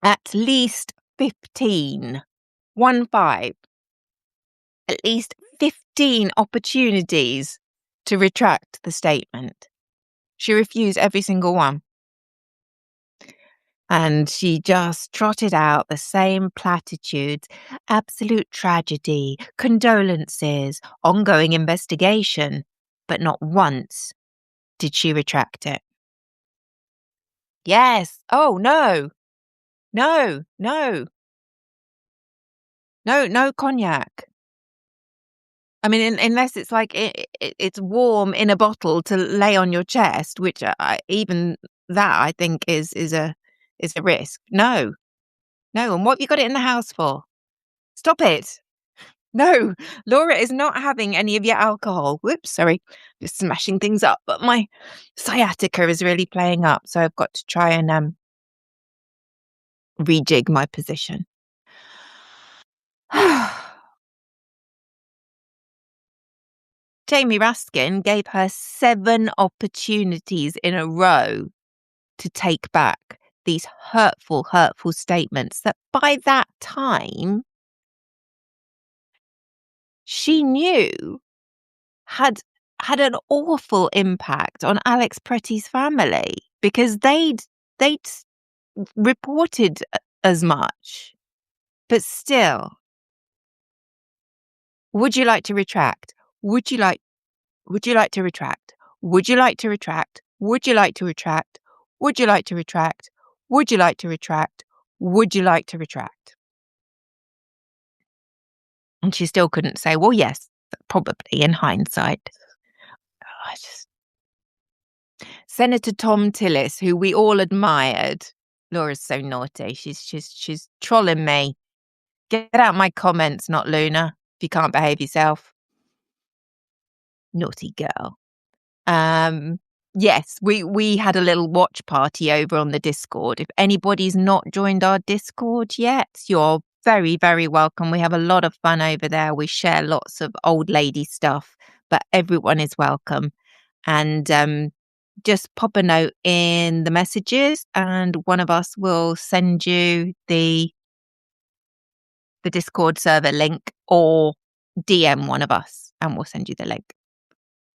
At least 15. 1-5. At least 15 opportunities to retract the statement. She refused every single one. And she just trotted out the same platitudes: absolute tragedy, condolences, ongoing investigation. But not once did she retract it. Yes. Oh, no. No, no. No cognac. I mean, unless it's like it's warm in a bottle to lay on your chest, which even that I think is a risk. No, no. And what have you got it in the house for? Stop it. No, Laura is not having any of your alcohol. Whoops, sorry, just smashing things up. But my sciatica is really playing up, so I've got to try and rejig my position. Jamie Raskin gave her 7 opportunities in a row to take back these hurtful statements that by that time she knew had an awful impact on Alex Pretty's family, because they'd reported as much. But still, Would you like to retract? Would you like to retract? Would you like to retract? Would you like to retract? Would you like to retract? Would you like to retract? Would you like to retract? And she still couldn't say, well, yes, probably in hindsight. Oh, Senator Tom Tillis, who we all admired. Laura's so naughty. She's trolling me. Get out my comments, not Luna, if you can't behave yourself. Naughty girl. Yes, we had a little watch party over on the Discord. If anybody's not joined our Discord yet, you're very, very welcome. We have a lot of fun over there. We share lots of old lady stuff, but everyone is welcome. And just pop a note in the messages and one of us will send you the Discord server link, or DM one of us and we'll send you the link.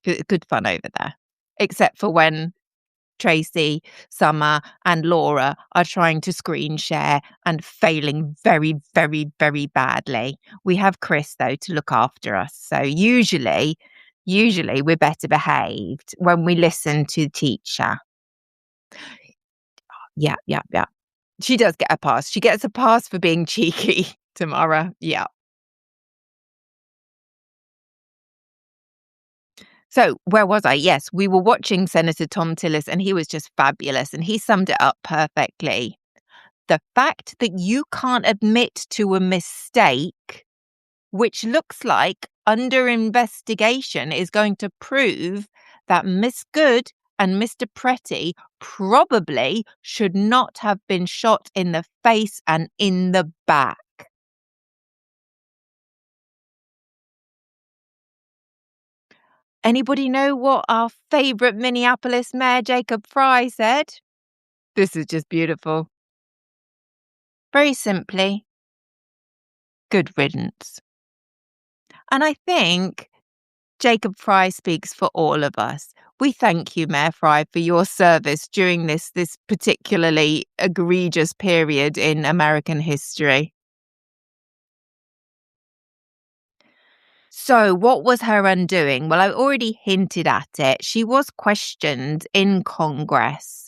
Good fun over there. Except for when Tracy, Summer and Laura are trying to screen share and failing very, very, very badly. We have Chris, though, to look after us. So usually we're better behaved when we listen to the teacher. Yeah. She does get a pass. She gets a pass for being cheeky, Tamara. Yeah. So where was I? Yes, we were watching Senator Tom Tillis and he was just fabulous and he summed it up perfectly. The fact that you can't admit to a mistake, which looks like under investigation is going to prove that Miss Good and Mr. Pretty probably should not have been shot in the face and in the back. Anybody know what our favourite Minneapolis Mayor Jacob Fry said? This is just beautiful. Very simply, good riddance. And I think Jacob Fry speaks for all of us. We thank you, Mayor Fry, for your service during this particularly egregious period in American history. So what was her undoing? Well, I already hinted at it. She was questioned in Congress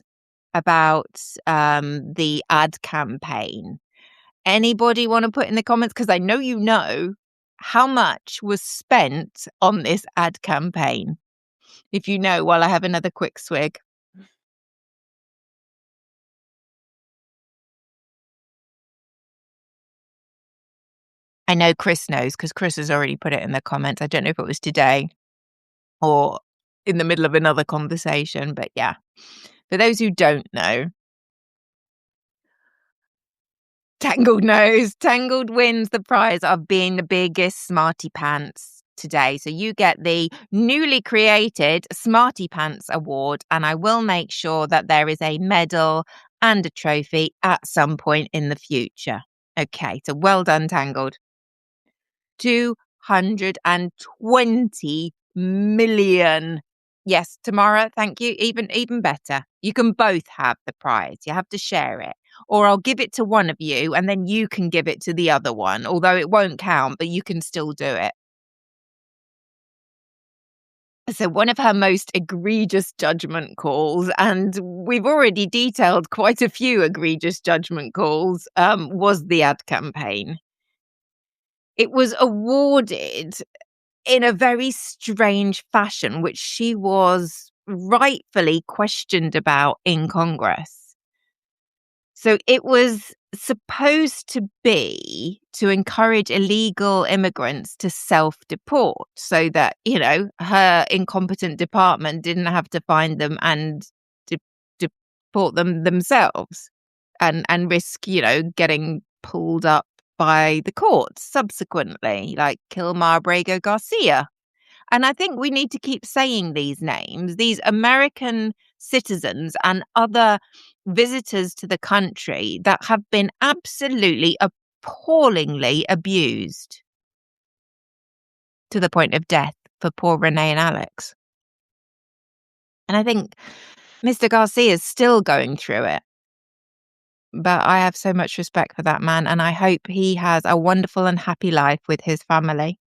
about the ad campaign. Anybody want to put in the comments? Because I know you know how much was spent on this ad campaign. If you know, while I have another quick swig. I know Chris knows because Chris has already put it in the comments. I don't know if it was today or in the middle of another conversation, but yeah. For those who don't know, Tangled wins the prize of being the biggest Smarty Pants today. So you get the newly created Smarty Pants Award, and I will make sure that there is a medal and a trophy at some point in the future. Okay, so well done, Tangled. 220 million. Yes, Tamara, thank you. Even better. You can both have the prize. You have to share it. Or I'll give it to one of you and then you can give it to the other one, although it won't count, but you can still do it. So one of her most egregious judgment calls, and we've already detailed quite a few egregious judgment calls, was the ad campaign. It was awarded in a very strange fashion, which she was rightfully questioned about in Congress. So it was supposed to be to encourage illegal immigrants to self-deport so that, her incompetent department didn't have to find them and deport them themselves and risk, getting pulled up by the courts subsequently, like Kilmar Abrego Garcia. And I think we need to keep saying these names, these American citizens and other visitors to the country that have been absolutely appallingly abused to the point of death for poor Renee and Alex. And I think Mr. Garcia is still going through it. But I have so much respect for that man, and I hope he has a wonderful and happy life with his family.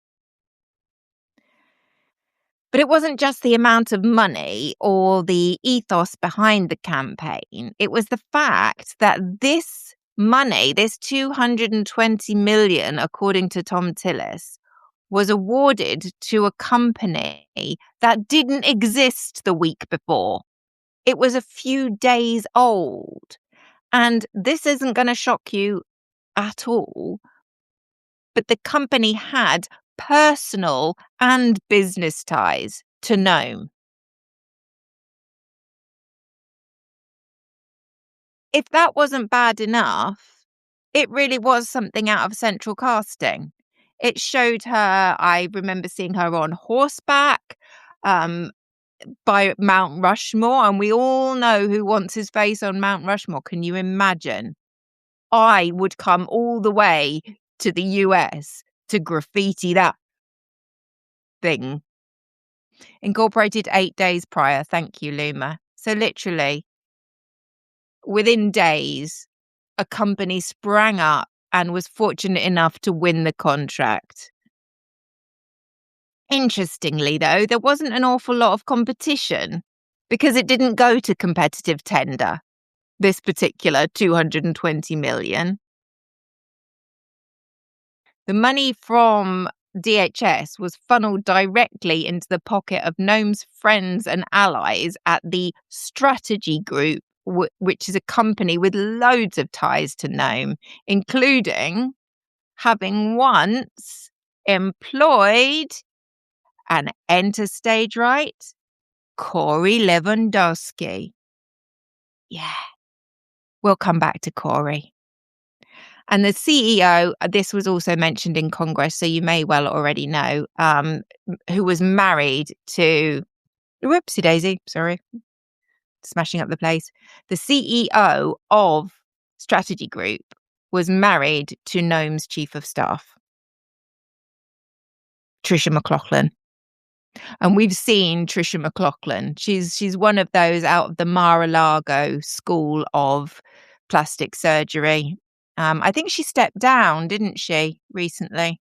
But it wasn't just the amount of money or the ethos behind the campaign. It was the fact that this money, this 220 million, according to Tom Tillis, was awarded to a company that didn't exist the week before. It was a few days old. And this isn't going to shock you at all, but the company had personal and business ties to Nome. If that wasn't bad enough, it really was something out of central casting. It showed her, I remember seeing her on horseback by Mount Rushmore, and we all know who wants his face on Mount Rushmore. Can you imagine? I would come all the way to the US to graffiti that thing. Incorporated 8 days prior. Thank you, Luma. So literally, within days, a company sprang up and was fortunate enough to win the contract. Interestingly, though, there wasn't an awful lot of competition because it didn't go to competitive tender, this particular 220 million. The money from DHS was funneled directly into the pocket of Nome's friends and allies at the Strategy Group, which is a company with loads of ties to Nome, including having once employed, and enter stage right, Corey Lewandowski. Yeah, we'll come back to Corey. And the CEO, this was also mentioned in Congress, so you may well already know, who was married to, whoopsie daisy, sorry, smashing up the place. The CEO of Strategy Group was married to Nome's chief of staff, Tricia McLaughlin. And we've seen Tricia McLaughlin. She's one of those out of the Mar-a-Lago school of plastic surgery. I think she stepped down, didn't she, recently?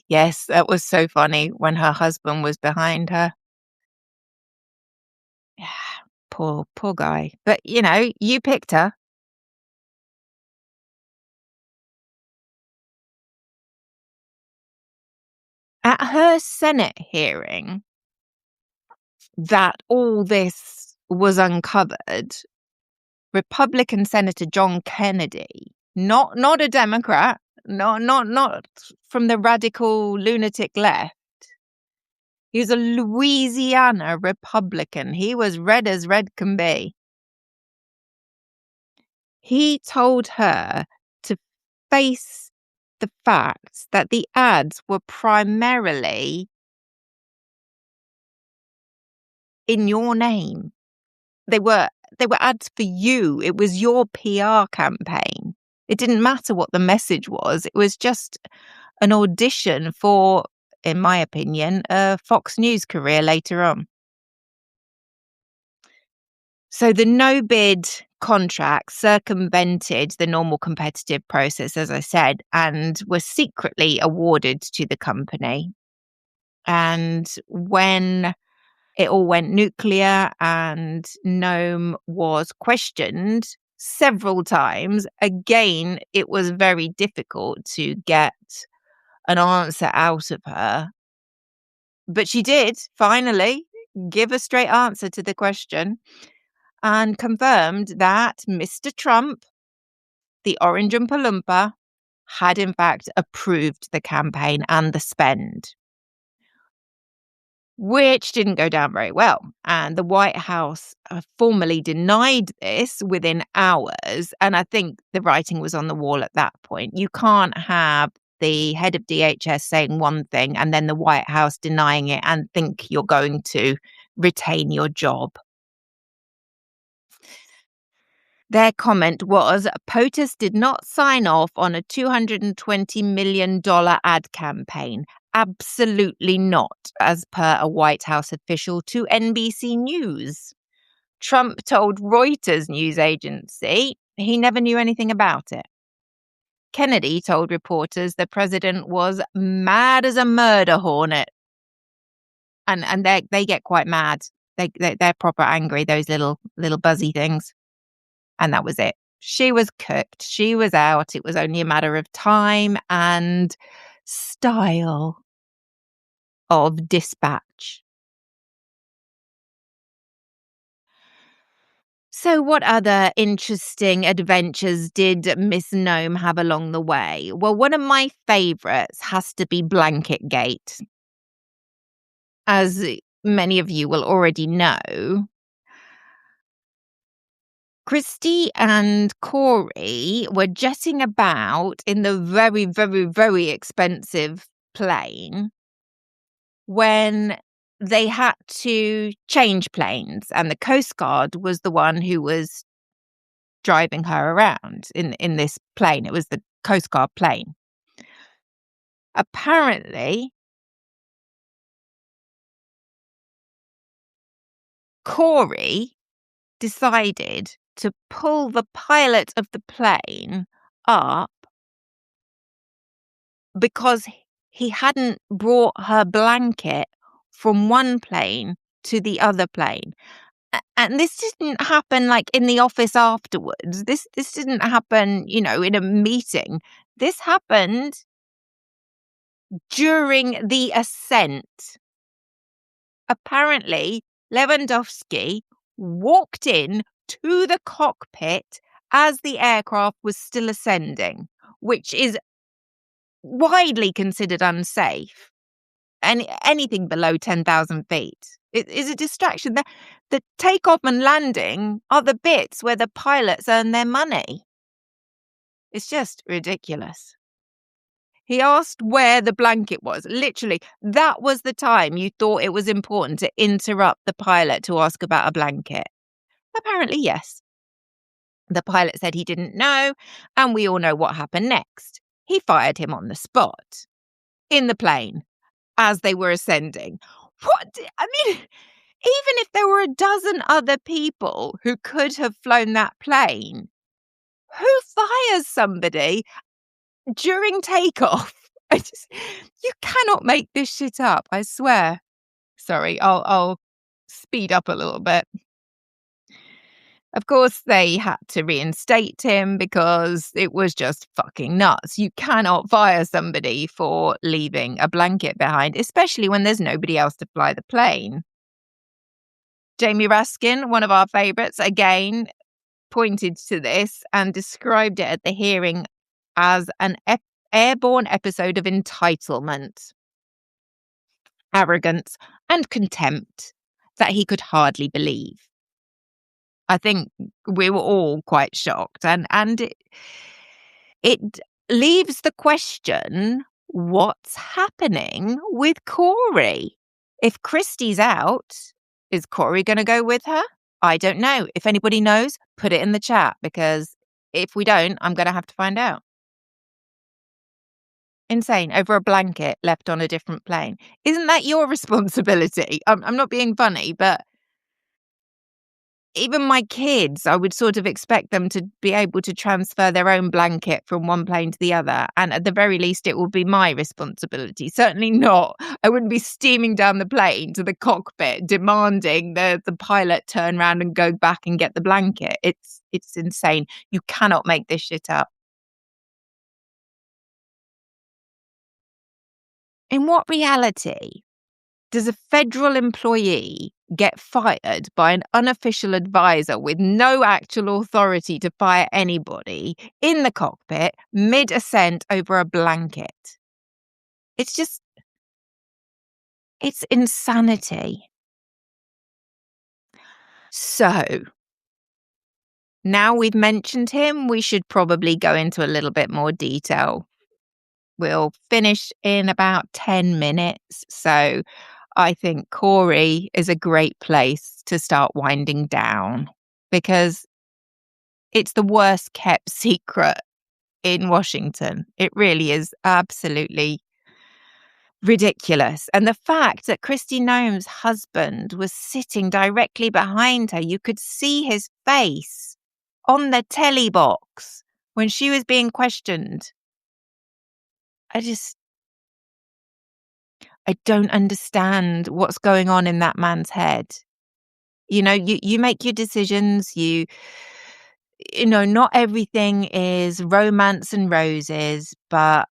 Yes, that was so funny when her husband was behind her. Yeah, poor guy. But, you picked her. At her Senate hearing that all this was uncovered, Republican Senator John Kennedy, not a Democrat, not from the radical lunatic left. He was a Louisiana Republican. He was red as red can be. He told her to face the facts that the ads were primarily in your name. They were ads for you. It was your PR campaign. It didn't matter what the message was. It was just an audition for, in my opinion, a Fox News career later on. So the no-bid contract circumvented the normal competitive process, as I said, and was secretly awarded to the company. And when it all went nuclear and Nome was questioned several times, again, it was very difficult to get an answer out of her. But she did finally give a straight answer to the question and confirmed that Mr. Trump, the Orange Oompa Loompa, had in fact approved the campaign and the spend, which didn't go down very well. And the White House formally denied this within hours. And I think the writing was on the wall at that point. You can't have the head of DHS saying one thing and then the White House denying it and think you're going to retain your job. Their comment was, POTUS did not sign off on a $220 million ad campaign. Absolutely not, as per a White House official to NBC News. Trump told Reuters news agency he never knew anything about it. Kennedy told reporters the president was mad as a murder hornet. And they get quite mad. They're proper angry, those little buzzy things. And that was it. She was cooked. She was out. It was only a matter of time and style of dispatch. So, what other interesting adventures did Miss Gnome have along the way? Well, one of my favourites has to be Blanket Gate. As many of you will already know, Christy and Corey were jetting about in the very, very, very expensive plane when they had to change planes, and the Coast Guard was the one who was driving her around in this plane. It was the Coast Guard plane. Apparently, Corey decided to pull the pilot of the plane up because he hadn't brought her blanket from one plane to the other plane. And this didn't happen like in the office afterwards. This didn't happen, in a meeting. This happened during the ascent. Apparently, Lewandowski walked in to the cockpit as the aircraft was still ascending, which is widely considered unsafe. And anything below 10,000 feet is a distraction. The takeoff and landing are the bits where the pilots earn their money. It's just ridiculous. He asked where the blanket was. Literally, that was the time you thought it was important to interrupt the pilot to ask about a blanket. Apparently, yes. The pilot said he didn't know, and we all know what happened next. He fired him on the spot, in the plane, as they were ascending. I mean, even if there were a dozen other people who could have flown that plane, who fires somebody during takeoff? You cannot make this shit up, I swear. Sorry, I'll speed up a little bit. Of course, they had to reinstate him because it was just fucking nuts. You cannot fire somebody for leaving a blanket behind, especially when there's nobody else to fly the plane. Jamie Raskin, one of our favourites, again pointed to this and described it at the hearing as an airborne episode of entitlement, arrogance, and contempt that he could hardly believe. I think we were all quite shocked, and it leaves the question, what's happening with Corey? If Christy's out, is Corey going to go with her? I don't know. If anybody knows, put it in the chat, because if we don't, I'm going to have to find out. Insane. Over a blanket left on a different plane. Isn't that your responsibility? I'm not being funny, but even my kids, I would sort of expect them to be able to transfer their own blanket from one plane to the other. And at the very least, it would be my responsibility. Certainly not. I wouldn't be steaming down the plane to the cockpit demanding the pilot turn around and go back and get the blanket. It's insane. You cannot make this shit up. In what reality does a federal employee get fired by an unofficial advisor with no actual authority to fire anybody in the cockpit mid-ascent over a blanket? It's insanity. So, now we've mentioned him, we should probably go into a little bit more detail. We'll finish in about 10 minutes, so I think Corey is a great place to start winding down, because it's the worst kept secret in Washington. It really is absolutely ridiculous. And the fact that Kristi Noem's husband was sitting directly behind her, you could see his face on the telly box when she was being questioned. I don't understand what's going on in that man's head. You make your decisions, not everything is romance and roses, but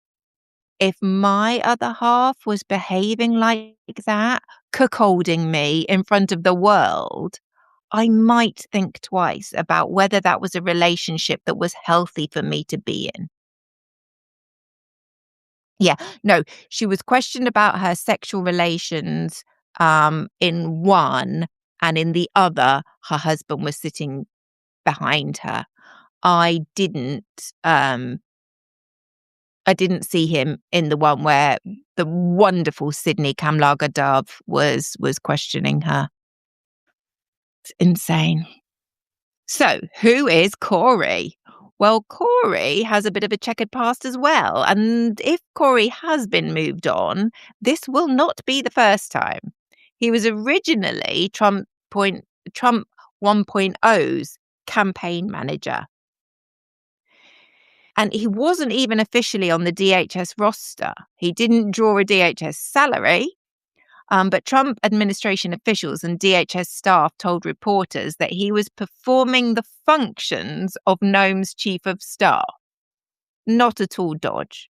if my other half was behaving like that, cuckolding me in front of the world, I might think twice about whether that was a relationship that was healthy for me to be in. Yeah, no, she was questioned about her sexual relations, in one, and in the other, her husband was sitting behind her. I didn't, um, I didn't see him in the one where the wonderful Sydney Kamlaga-Dove was questioning her. It's insane. So, who is Corey? Well, Corey has a bit of a checkered past as well. And if Corey has been moved on, this will not be the first time. He was originally Trump 1.0's campaign manager. And he wasn't even officially on the DHS roster. He didn't draw a DHS salary. But Trump administration officials and DHS staff told reporters that he was performing the functions of Nome's chief of staff. Not at all dodge.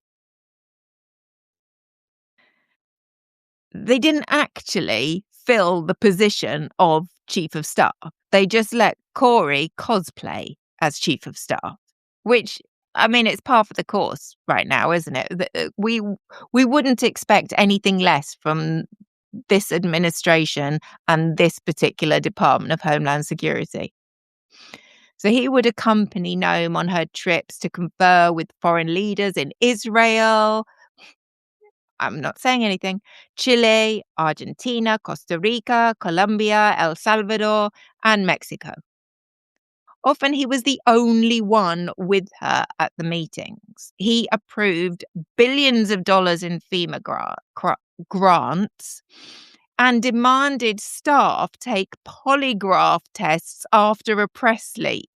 They didn't actually fill the position of chief of staff. They just let Corey cosplay as chief of staff, which, I mean, it's par for the course right now, isn't it? We wouldn't expect anything less from this administration and this particular Department of Homeland Security. So he would accompany Noam on her trips to confer with foreign leaders in Israel. I'm not saying anything. Chile, Argentina, Costa Rica, Colombia, El Salvador, and Mexico. Often he was the only one with her at the meetings. He approved billions of dollars in FEMA grants and demanded staff take polygraph tests after a press leak.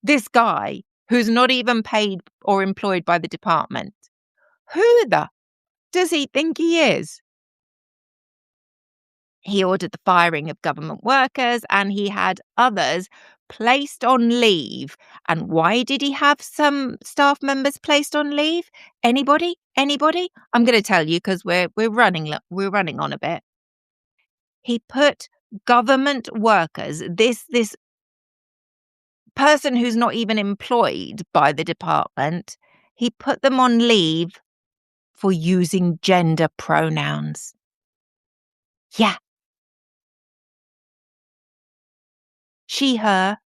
This guy, who's not even paid or employed by the department, who the does he think he is? He ordered the firing of government workers and he had others placed on leave. And why did he have some staff members placed on leave? Anybody? Anybody? I'm going to tell you because we're running on a bit. He put government workers, this person who's not even employed by the department, he put them on leave for using gender pronouns. Yeah. She, her,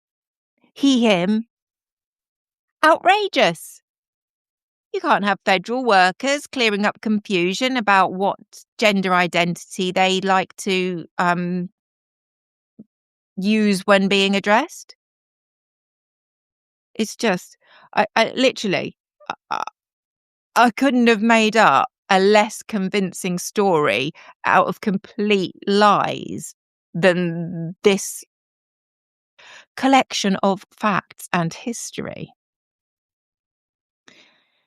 he, him. Outrageous. You can't have federal workers clearing up confusion about what gender identity they like to use when being addressed. It's just, I literally, I couldn't have made up a less convincing story out of complete lies than this collection of facts and history.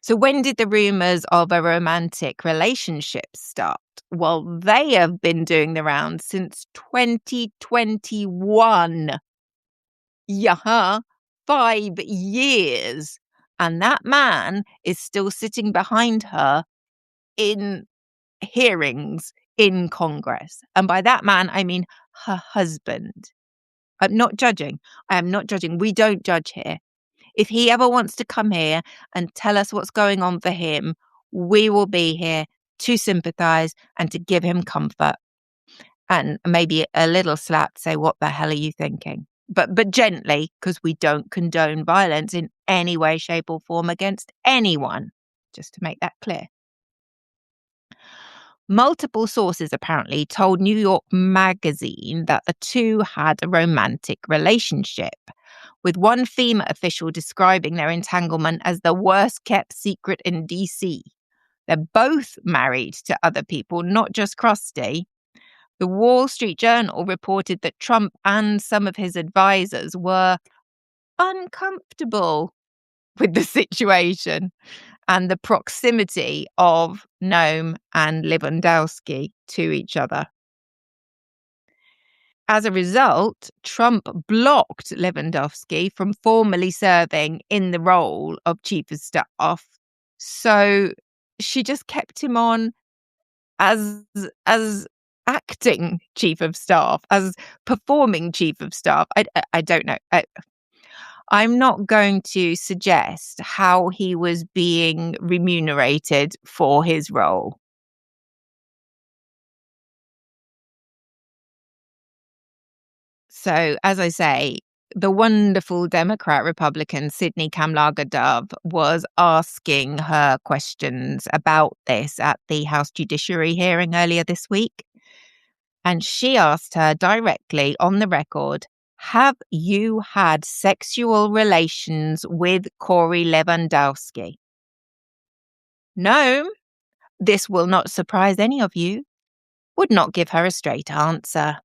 So when did the rumours of a romantic relationship start? Well, they have been doing the rounds since 2021. Yeah, 5 years. And that man is still sitting behind her in hearings in Congress. And by that man, I mean her husband. I'm not judging. I am not judging. We don't judge here. If he ever wants to come here and tell us what's going on for him, we will be here to sympathise and to give him comfort and maybe a little slap to say, what the hell are you thinking? But gently, because we don't condone violence in any way, shape or form against anyone, just to make that clear. Multiple sources apparently told New York Magazine that the two had a romantic relationship, with one FEMA official describing their entanglement as the worst kept secret in DC. They're both married to other people, not just Krusty. The Wall Street Journal reported that Trump and some of his advisors were uncomfortable with the situation. and the proximity of Noam and Lewandowski to each other. As a result, Trump blocked Lewandowski from formally serving in the role of chief of staff. So she just kept him on as acting chief of staff, as performing chief of staff. I don't know. I'm not going to suggest how he was being remunerated for his role. So, as I say, the wonderful Democrat Republican Sydney Kamlaga Dove was asking her questions about this at the House Judiciary hearing earlier this week. And she asked her directly on the record, have you had sexual relations with Corey Lewandowski? No, this will not surprise any of you, would not give her a straight answer.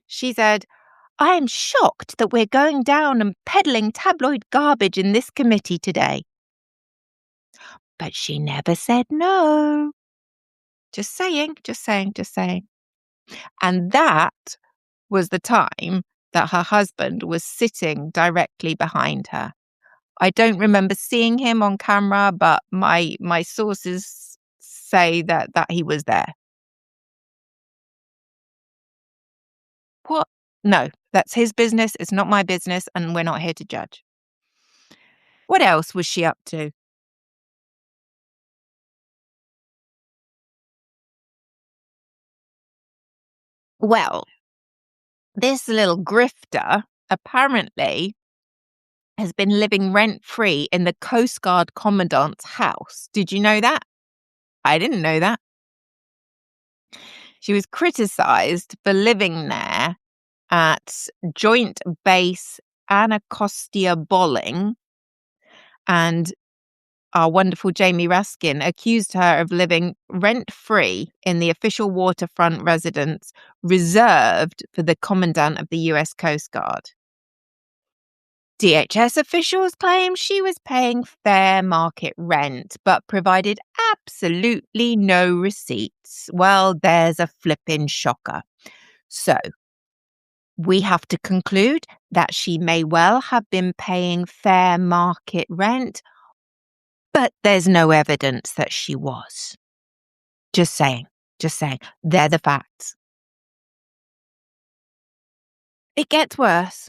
She said, I am shocked that we're going down and peddling tabloid garbage in this committee today. But she never said no. Just saying. And that was the time that her husband was sitting directly behind her. I don't remember seeing him on camera, but my sources say that he was there. What? No, that's his business. It's not my business, and we're not here to judge. What else was she up to? Well, this little grifter apparently has been living rent-free in the Coast Guard Commandant's house. Did you know that? I didn't know that. She was criticised for living there at Joint Base Anacostia Bolling, and our wonderful Jamie Raskin accused her of living rent-free in the official waterfront residence reserved for the Commandant of the US Coast Guard. DHS officials claim she was paying fair market rent, but provided absolutely no receipts. Well, there's a flippin' shocker. So, we have to conclude that she may well have been paying fair market rent, but there's no evidence that she was. Just saying. They're the facts. It gets worse.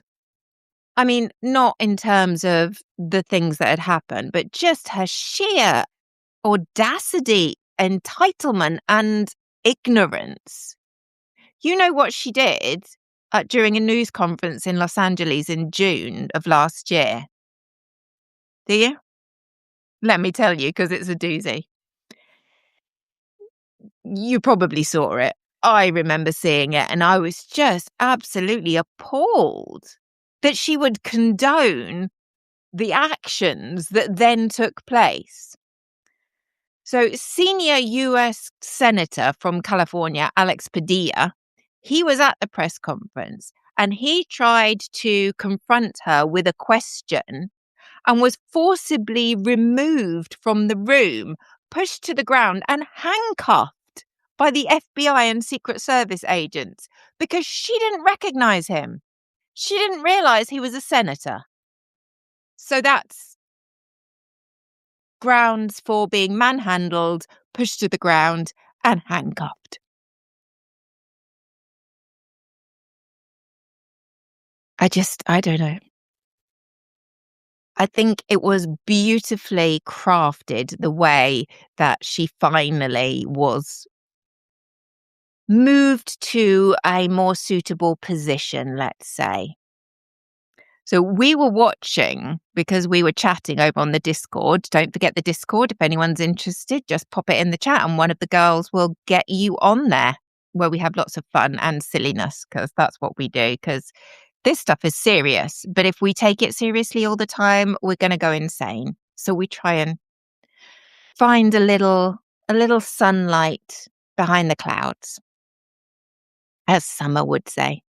I mean, not in terms of the things that had happened, but just her sheer audacity, entitlement, and ignorance. You know what she did during a news conference in Los Angeles in June of last year? Do you? Let me tell you, because it's a doozy. You probably saw it. I remember seeing it, and I was just absolutely appalled that she would condone the actions that then took place. So, senior US Senator from California, Alex Padilla, he was at the press conference and he tried to confront her with a question and was forcibly removed from the room, pushed to the ground, and handcuffed by the FBI and Secret Service agents because she didn't recognize him. She didn't realize he was a senator. So that's grounds for being manhandled, pushed to the ground, and handcuffed. I don't know. I think it was beautifully crafted the way that she finally was moved to a more suitable position, let's say. So we were watching because we were chatting over on the Discord. Don't forget the Discord. If anyone's interested, just pop it in the chat and one of the girls will get you on there where we have lots of fun and silliness because that's what we do because this stuff is serious. But if we take it seriously all the time, we're going to go insane. So we try and find a little sunlight behind the clouds, as Summer would say.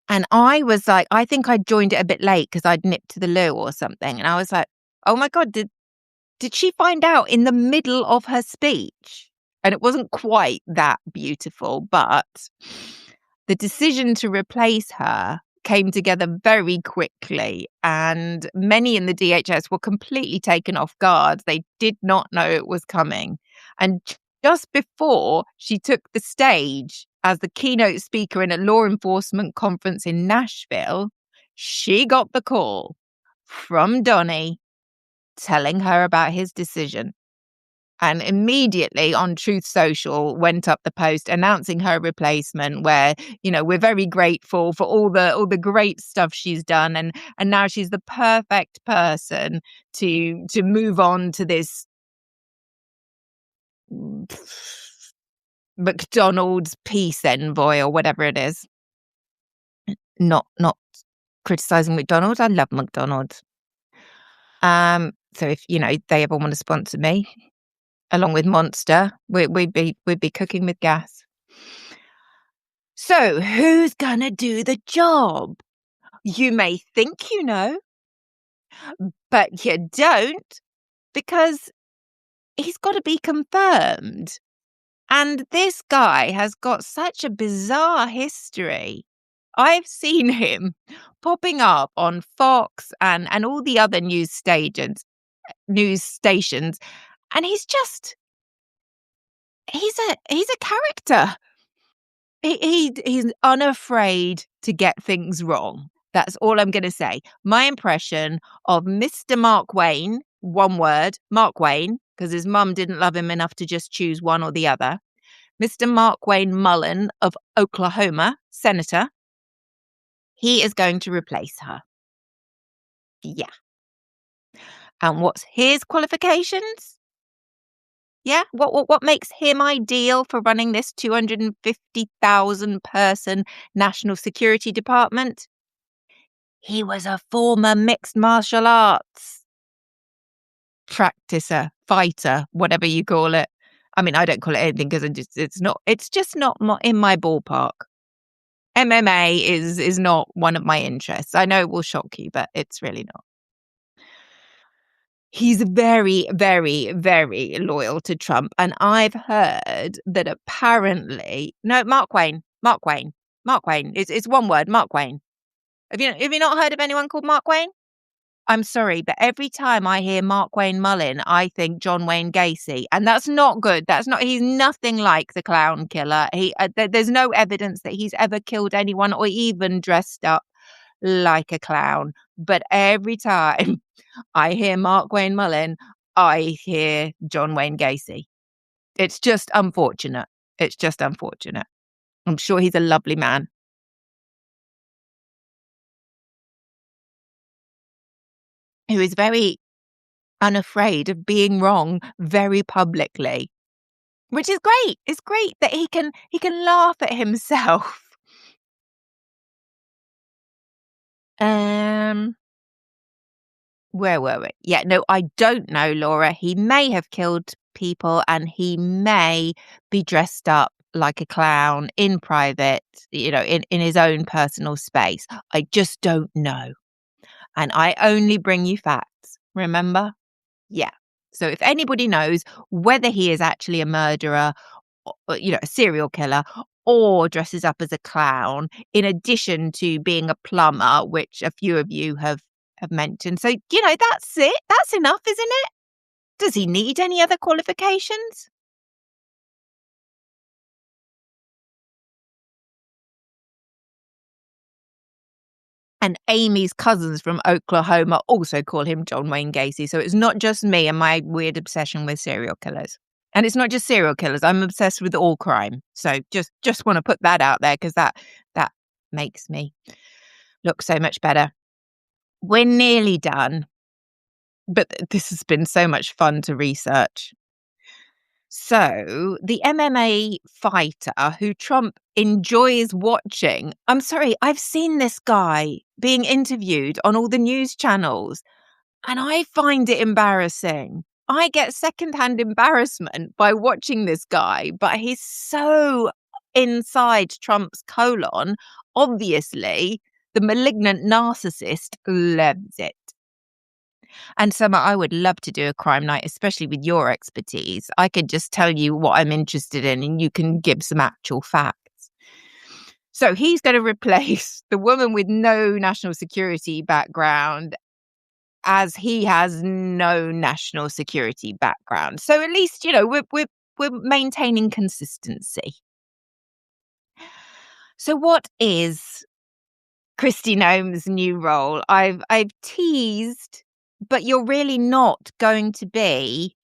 And I was like, I think I joined it a bit late because I'd nipped to the loo or something. And I was like, oh my God, did she find out in the middle of her speech? And it wasn't quite that beautiful, but the decision to replace her came together very quickly, and many in the DHS were completely taken off guard. They did not know it was coming. And just before she took the stage as the keynote speaker in a law enforcement conference in Nashville, she got the call from Donnie telling her about his decision. And immediately on Truth Social went up the post announcing her replacement, where, we're very grateful for all the great stuff she's done, and now she's the perfect person to move on to this McDonald's peace envoy or whatever it is. Not criticizing McDonald's. I love McDonald's. So if they ever want to sponsor me, along with Monster, we'd be cooking with gas. So who's gonna do the job? You may think you know, but you don't, because he's got to be confirmed. And this guy has got such a bizarre history. I've seen him popping up on Fox and all the other news stations, and he's a character. He's unafraid to get things wrong. That's all I'm going to say. My impression of Mr. Mark Wayne, one word, Mark Wayne, because his mum didn't love him enough to just choose one or the other. Mr. Mark Wayne Mullen of Oklahoma, senator. He is going to replace her. Yeah. And what's his qualifications? Yeah, what makes him ideal for running this 250,000 person national security department? He was a former mixed martial arts practicer, fighter, whatever you call it. I mean, I don't call it anything because it's just not in my ballpark. MMA is not one of my interests. I know it will shock you, but it's really not. He's very, very, very loyal to Trump. And I've heard that apparently, no, Mark Wayne. It's one word, Mark Wayne. Have you not heard of anyone called Mark Wayne? I'm sorry, but every time I hear Mark Wayne Mullen, I think John Wayne Gacy. And that's not good. He's nothing like the clown killer. There's no evidence that he's ever killed anyone or even dressed up like a clown. But every time I hear Mark Wayne Mullen, I hear John Wayne Gacy. It's just unfortunate. I'm sure he's a lovely man. Who is very unafraid of being wrong very publicly, which is great. It's great that he can laugh at himself. Where were we? Yeah, no, I don't know, Laura. He may have killed people and he may be dressed up like a clown in private, in his own personal space. I just don't know. And I only bring you facts, remember? Yeah. So if anybody knows whether he is actually a murderer, or, a serial killer, or dresses up as a clown, in addition to being a plumber, which a few of you have mentioned. So, that's it. That's enough, isn't it? Does he need any other qualifications? And Amy's cousins from Oklahoma also call him John Wayne Gacy. So it's not just me and my weird obsession with serial killers. And it's not just serial killers. I'm obsessed with all crime. So just want to put that out there because that makes me look so much better. We're nearly done. But this has been so much fun to research. So the MMA fighter who Trump enjoys watching, I'm sorry, I've seen this guy being interviewed on all the news channels and I find it embarrassing. I get secondhand embarrassment by watching this guy, but he's so inside Trump's colon. obviously, the malignant narcissist loves it. And Summer, I would love to do a crime night, especially with your expertise. I could just tell you what I'm interested in and you can give some actual facts. So he's going to replace the woman with no national security background, as he has no national security background. So at least, we're maintaining consistency. So what is Kristi Noem's new role? I've teased, but you're really not going to be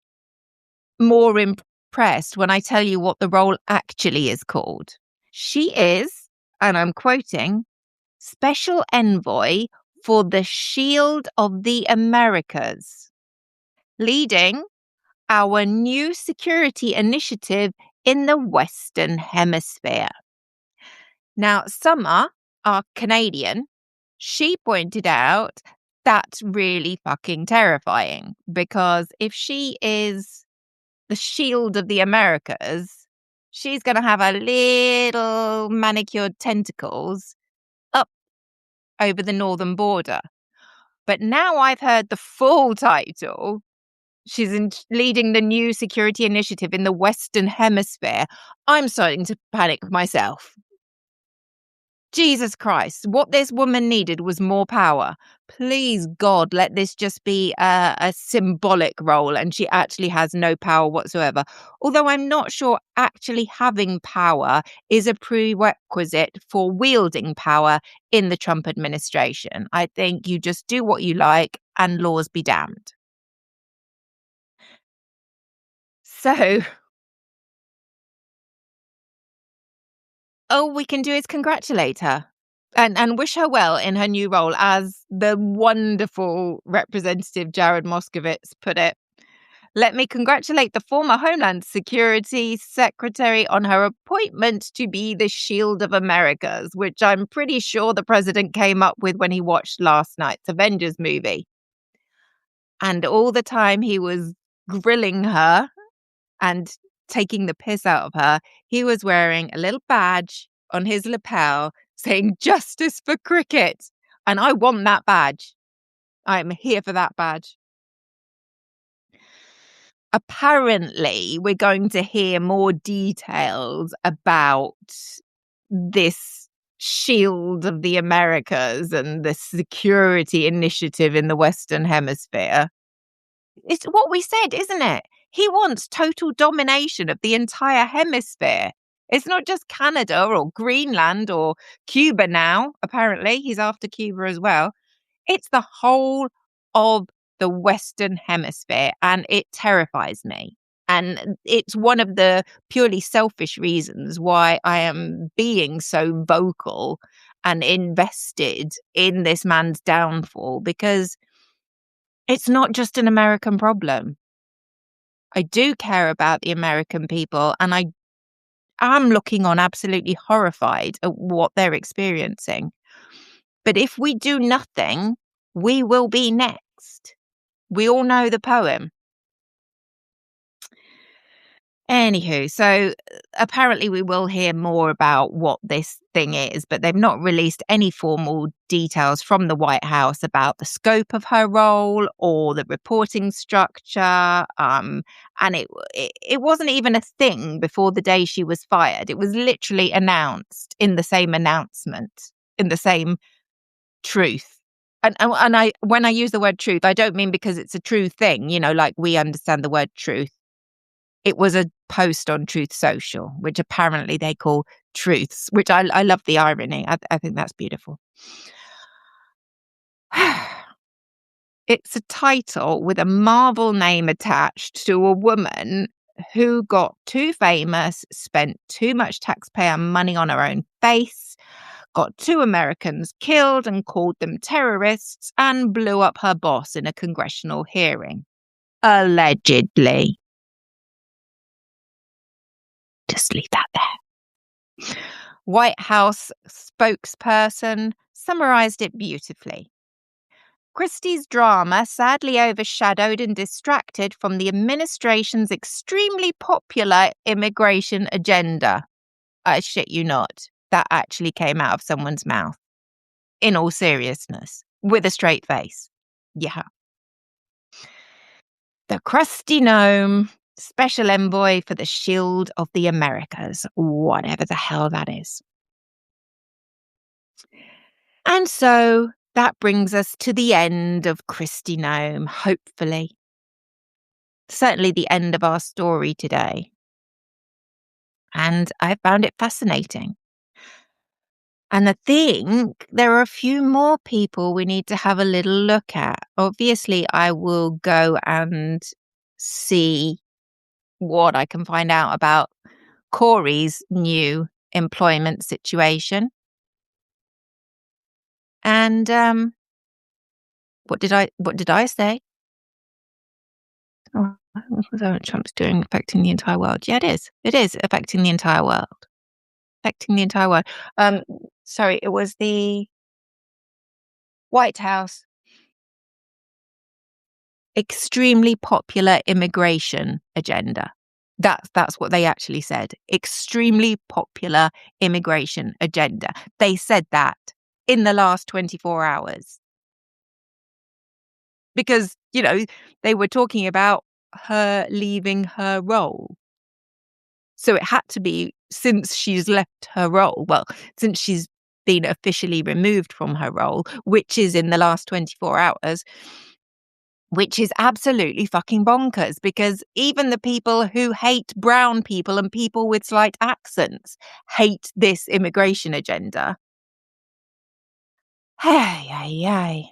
more impressed when I tell you what the role actually is called. She is, and I'm quoting, Special Envoy for the Shield of the Americas, leading our new security initiative in the Western Hemisphere. Now, Summer, our Canadian, she pointed out that's really fucking terrifying, because if she is the shield of the Americas, she's going to have her little manicured tentacles up over the northern border. But now I've heard the full title. She's leading the new security initiative in the Western Hemisphere. I'm starting to panic myself. Jesus Christ, what this woman needed was more power. Please, God, let this just be a symbolic role and she actually has no power whatsoever. Although I'm not sure actually having power is a prerequisite for wielding power in the Trump administration. I think you just do what you like and laws be damned. So all we can do is congratulate her and wish her well in her new role, as the wonderful Representative Jared Moskowitz put it. Let me congratulate the former Homeland Security Secretary on her appointment to be the Shield of Americas, which I'm pretty sure the president came up with when he watched last night's Avengers movie. And all the time he was grilling her and taking the piss out of her, he was wearing a little badge on his lapel saying "Justice for Cricket." And I want that badge. I'm here for that badge. Apparently, we're going to hear more details about this Shield of the Americas and the security initiative in the Western Hemisphere. It's what we said, isn't it? He wants total domination of the entire hemisphere. It's not just Canada or Greenland or Cuba now. Apparently, he's after Cuba as well. It's the whole of the Western Hemisphere, and it terrifies me. And it's one of the purely selfish reasons why I am being so vocal and invested in this man's downfall, because it's not just an American problem. I do care about the American people, and I am looking on absolutely horrified at what they're experiencing. But if we do nothing, we will be next. We all know the poem. Anywho, so apparently we will hear more about what this thing is, but they've not released any formal details from the White House about the scope of her role or the reporting structure. And it wasn't even a thing before the day she was fired. It was literally announced in the same announcement, in the same truth. And when I use the word truth, I don't mean because it's a true thing, like we understand the word truth. It was a post on Truth Social, which apparently they call Truths, which I love the irony. I think that's beautiful. It's a title with a Marvel name attached to a woman who got too famous, spent too much taxpayer money on her own face, got 2 Americans killed and called them terrorists, and blew up her boss in a congressional hearing. Allegedly. Just leave that there. White House spokesperson summarized it beautifully. Kristi's drama sadly overshadowed and distracted from the administration's extremely popular immigration agenda. I shit you not. that actually came out of someone's mouth, in all seriousness, with a straight face. Yeah. The crusty gnome, special envoy for the Shield of the Americas, whatever the hell that is. And so that brings us to the end of Christy Gnome, hopefully. Certainly the end of our story today. And I found it fascinating. And I think there are a few more people we need to have a little look at. Obviously, I will go and see what I can find out about Corey's new employment situation. And what did I say? Oh, what Trump's doing affecting the entire world. Yeah, it is. It is affecting the entire world. Affecting the entire world. Sorry, it was the White House. Extremely popular immigration agenda. That's what they actually said. Extremely popular immigration agenda. They said that in the last 24 hours. Because, they were talking about her leaving her role. So it had to be since she's left her role. Well, since she's been officially removed from her role, which is in the last 24 hours, which is absolutely fucking bonkers, because even the people who hate brown people and people with slight accents hate this immigration agenda. Hey, hey, hey.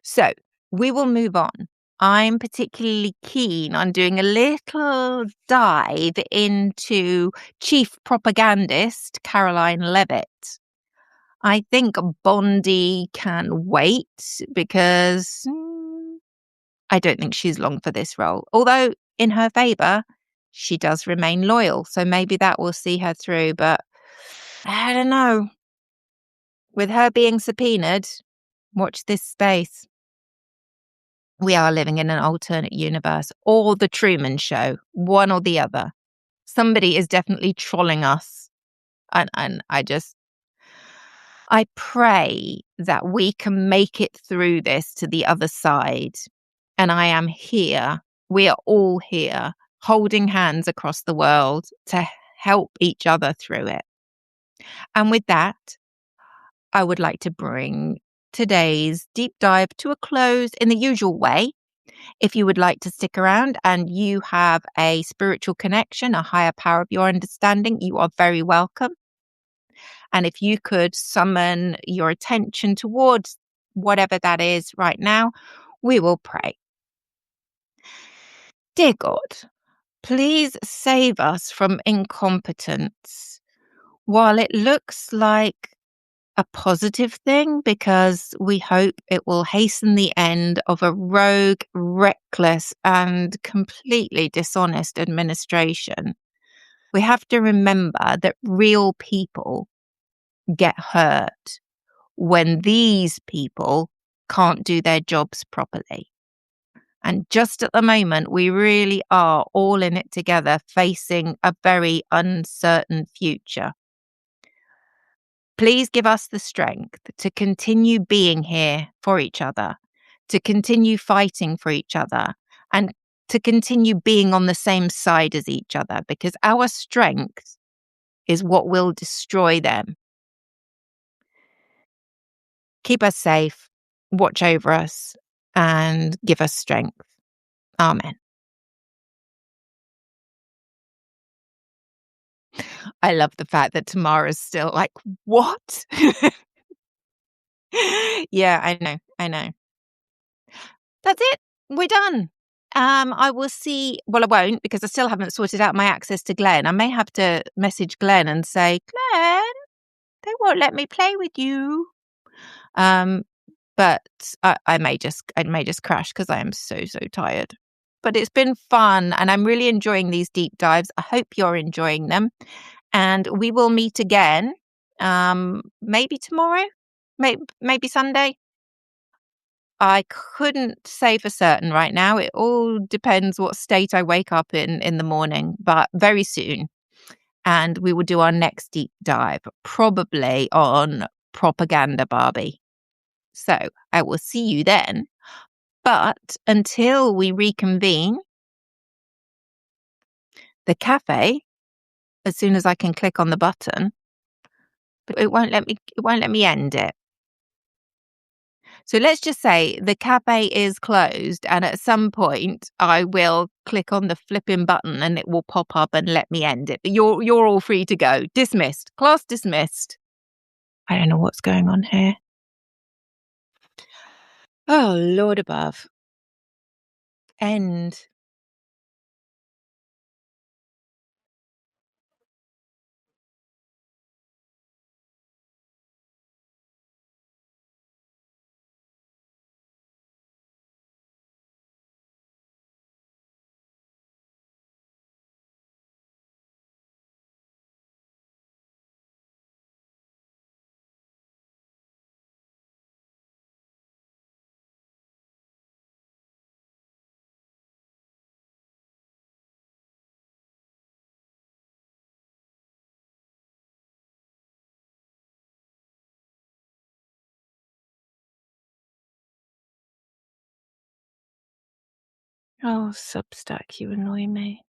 So we will move on. I'm particularly keen on doing a little dive into chief propagandist Caroline Levitt. I think Bondi can wait because I don't think she's long for this role. Although, in her favour, she does remain loyal. So maybe that will see her through. But I don't know. With her being subpoenaed, watch this space. We are living in an alternate universe, or the Truman Show, one or the other. Somebody is definitely trolling us. And I pray that we can make it through this to the other side. And I am here. We are all here, holding hands across the world to help each other through it. And with that, I would like to bring today's deep dive to a close in the usual way. If you would like to stick around and you have a spiritual connection, a higher power of your understanding, you are very welcome. And if you could summon your attention towards whatever that is right now, we will pray. Dear God, please save us from incompetence. While it looks like a positive thing because we hope it will hasten the end of a rogue, reckless, and completely dishonest administration, we have to remember that real people get hurt when these people can't do their jobs properly. And just at the moment, we really are all in it together, facing a very uncertain future. Please give us the strength to continue being here for each other, to continue fighting for each other, and to continue being on the same side as each other, because our strength is what will destroy them. Keep us safe, watch over us, and give us strength. Amen. I love the fact that Tamara's still like, what? Yeah, I know. That's it. We're done. I will see. Well, I won't, because I still haven't sorted out my access to Glenn. I may have to message Glenn and say, Glenn, they won't let me play with you. But I may just crash because I am so tired. But it's been fun, and I'm really enjoying these deep dives. I hope you're enjoying them, and we will meet again. Maybe tomorrow, maybe Sunday. I couldn't say for certain right now. It all depends what state I wake up in the morning, but very soon. and we will do our next deep dive, probably on Propaganda Barbie. So I will see you then. But until we reconvene, the cafe, as soon as I can click on the button, but it won't let me end it. So let's just say the cafe is closed, and at some point I will click on the flipping button and it will pop up and let me end it. But you're all free to go. Dismissed. Class dismissed. I don't know what's going on here. Oh, Lord above. End. Oh, Substack, you annoy me.